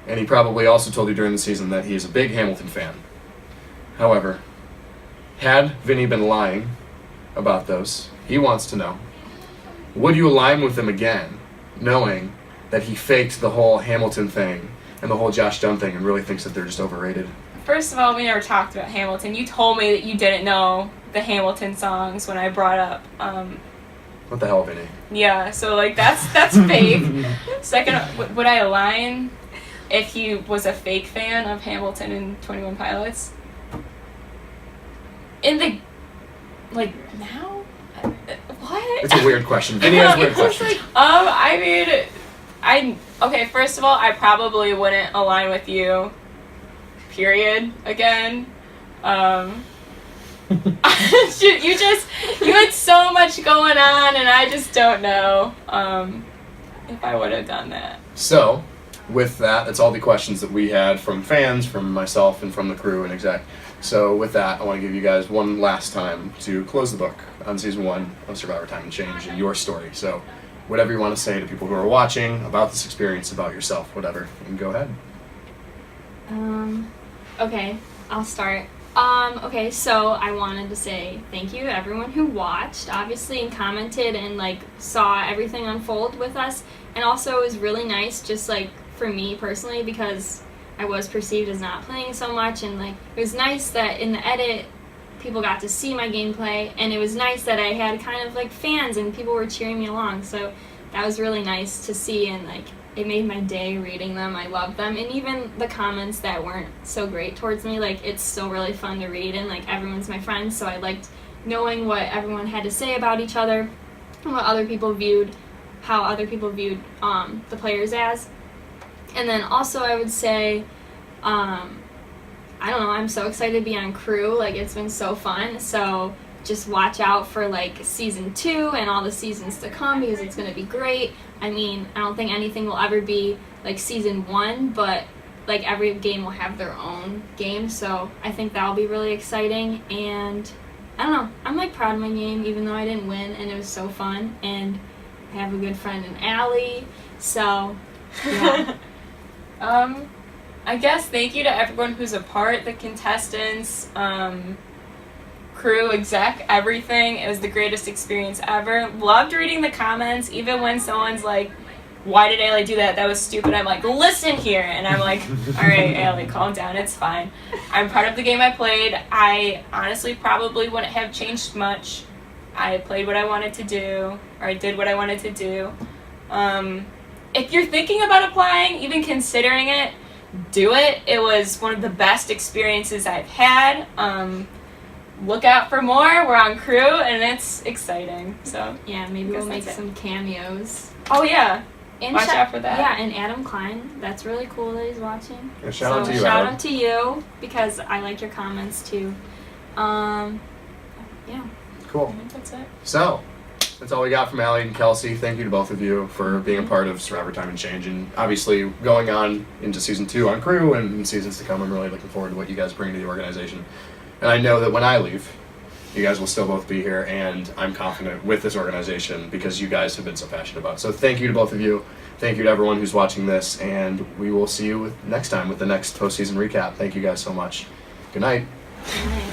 and he probably also told you during the season that he is a big Hamilton fan. However, had Vinny been lying about those, he wants to know, would you align with him again, knowing that he faked the whole Hamilton thing and the whole Josh Dunn thing and really thinks that they're just overrated? First of all, we never talked about Hamilton. You told me that you didn't know the Hamilton songs when I brought up What the hell, Vinny? yeah, so like that's fake. Second, would I align if he was a fake fan of Hamilton and 21 Pilots? in the, like, now? What? It's a weird question. Vinny has weird questions. I mean, okay, first of all, I probably wouldn't align with you, period, again. You had so much going on, and I just don't know if I would have done that. So, with that, that's all the questions that we had from fans, from myself, and from the crew and exec. So with that, I want to give you guys one last time to close the book on Season 1 of Survivor Time and Change and your story. So whatever you want to say to people who are watching about this experience, about yourself, whatever, you can go ahead. Okay, I'll start. Okay, so I wanted to say thank you to everyone who watched, obviously, and commented and, like, saw everything unfold with us. And also it was really nice, just, like, for me personally, because I was perceived as not playing so much, and, like, it was nice that in the edit people got to see my gameplay, and it was nice that I had kind of, like, fans and people were cheering me along, so that was really nice to see, and, like, it made my day reading them. I loved them, and even the comments that weren't so great towards me, like, it's still really fun to read, and, like, everyone's my friend, so I liked knowing what everyone had to say about each other and what other people viewed, how other people viewed the players as. And then also I would say, I don't know, I'm so excited to be on crew, like, it's been so fun, so just watch out for, like, Season 2 and all the seasons to come, because it's going to be great. I mean, I don't think anything will ever be like Season 1, but, like, every game will have their own game, so I think that'll be really exciting. And I don't know, I'm, like, proud of my game, even though I didn't win, and it was so fun, and I have a good friend in Allie, so yeah. I guess thank you to everyone who's a part, the contestants, crew, exec, everything. It was the greatest experience ever. Loved reading the comments, even when someone's like, why did Allie do that? That was stupid. I'm like, listen here. And I'm like, all right, Allie, calm down. It's fine. I'm proud of the game I played. I honestly probably wouldn't have changed much. I played what I wanted to do, or I did what I wanted to do. If you're thinking about applying, even considering it, do it. It was one of the best experiences I've had. Look out for more. We're on crew, and it's exciting. So yeah, maybe we'll make some cameos. Oh yeah, And watch out for that. Yeah, and Adam Klein. That's really cool that he's watching. Yeah, shout out to you, shout Adam. out to you, because I like your comments too. Yeah. Cool. I think that's it. So, that's all we got from Allie and Kelsey. Thank you to both of you for being a part of Survivor Time and Change, and obviously going on into Season 2 on crew and in seasons to come. I'm really looking forward to what you guys bring to the organization. And I know that when I leave, you guys will still both be here, and I'm confident with this organization because you guys have been so passionate about it. So thank you to both of you. Thank you to everyone who's watching this, and we will see you next time with the next postseason recap. Thank you guys so much. Good night. Good night.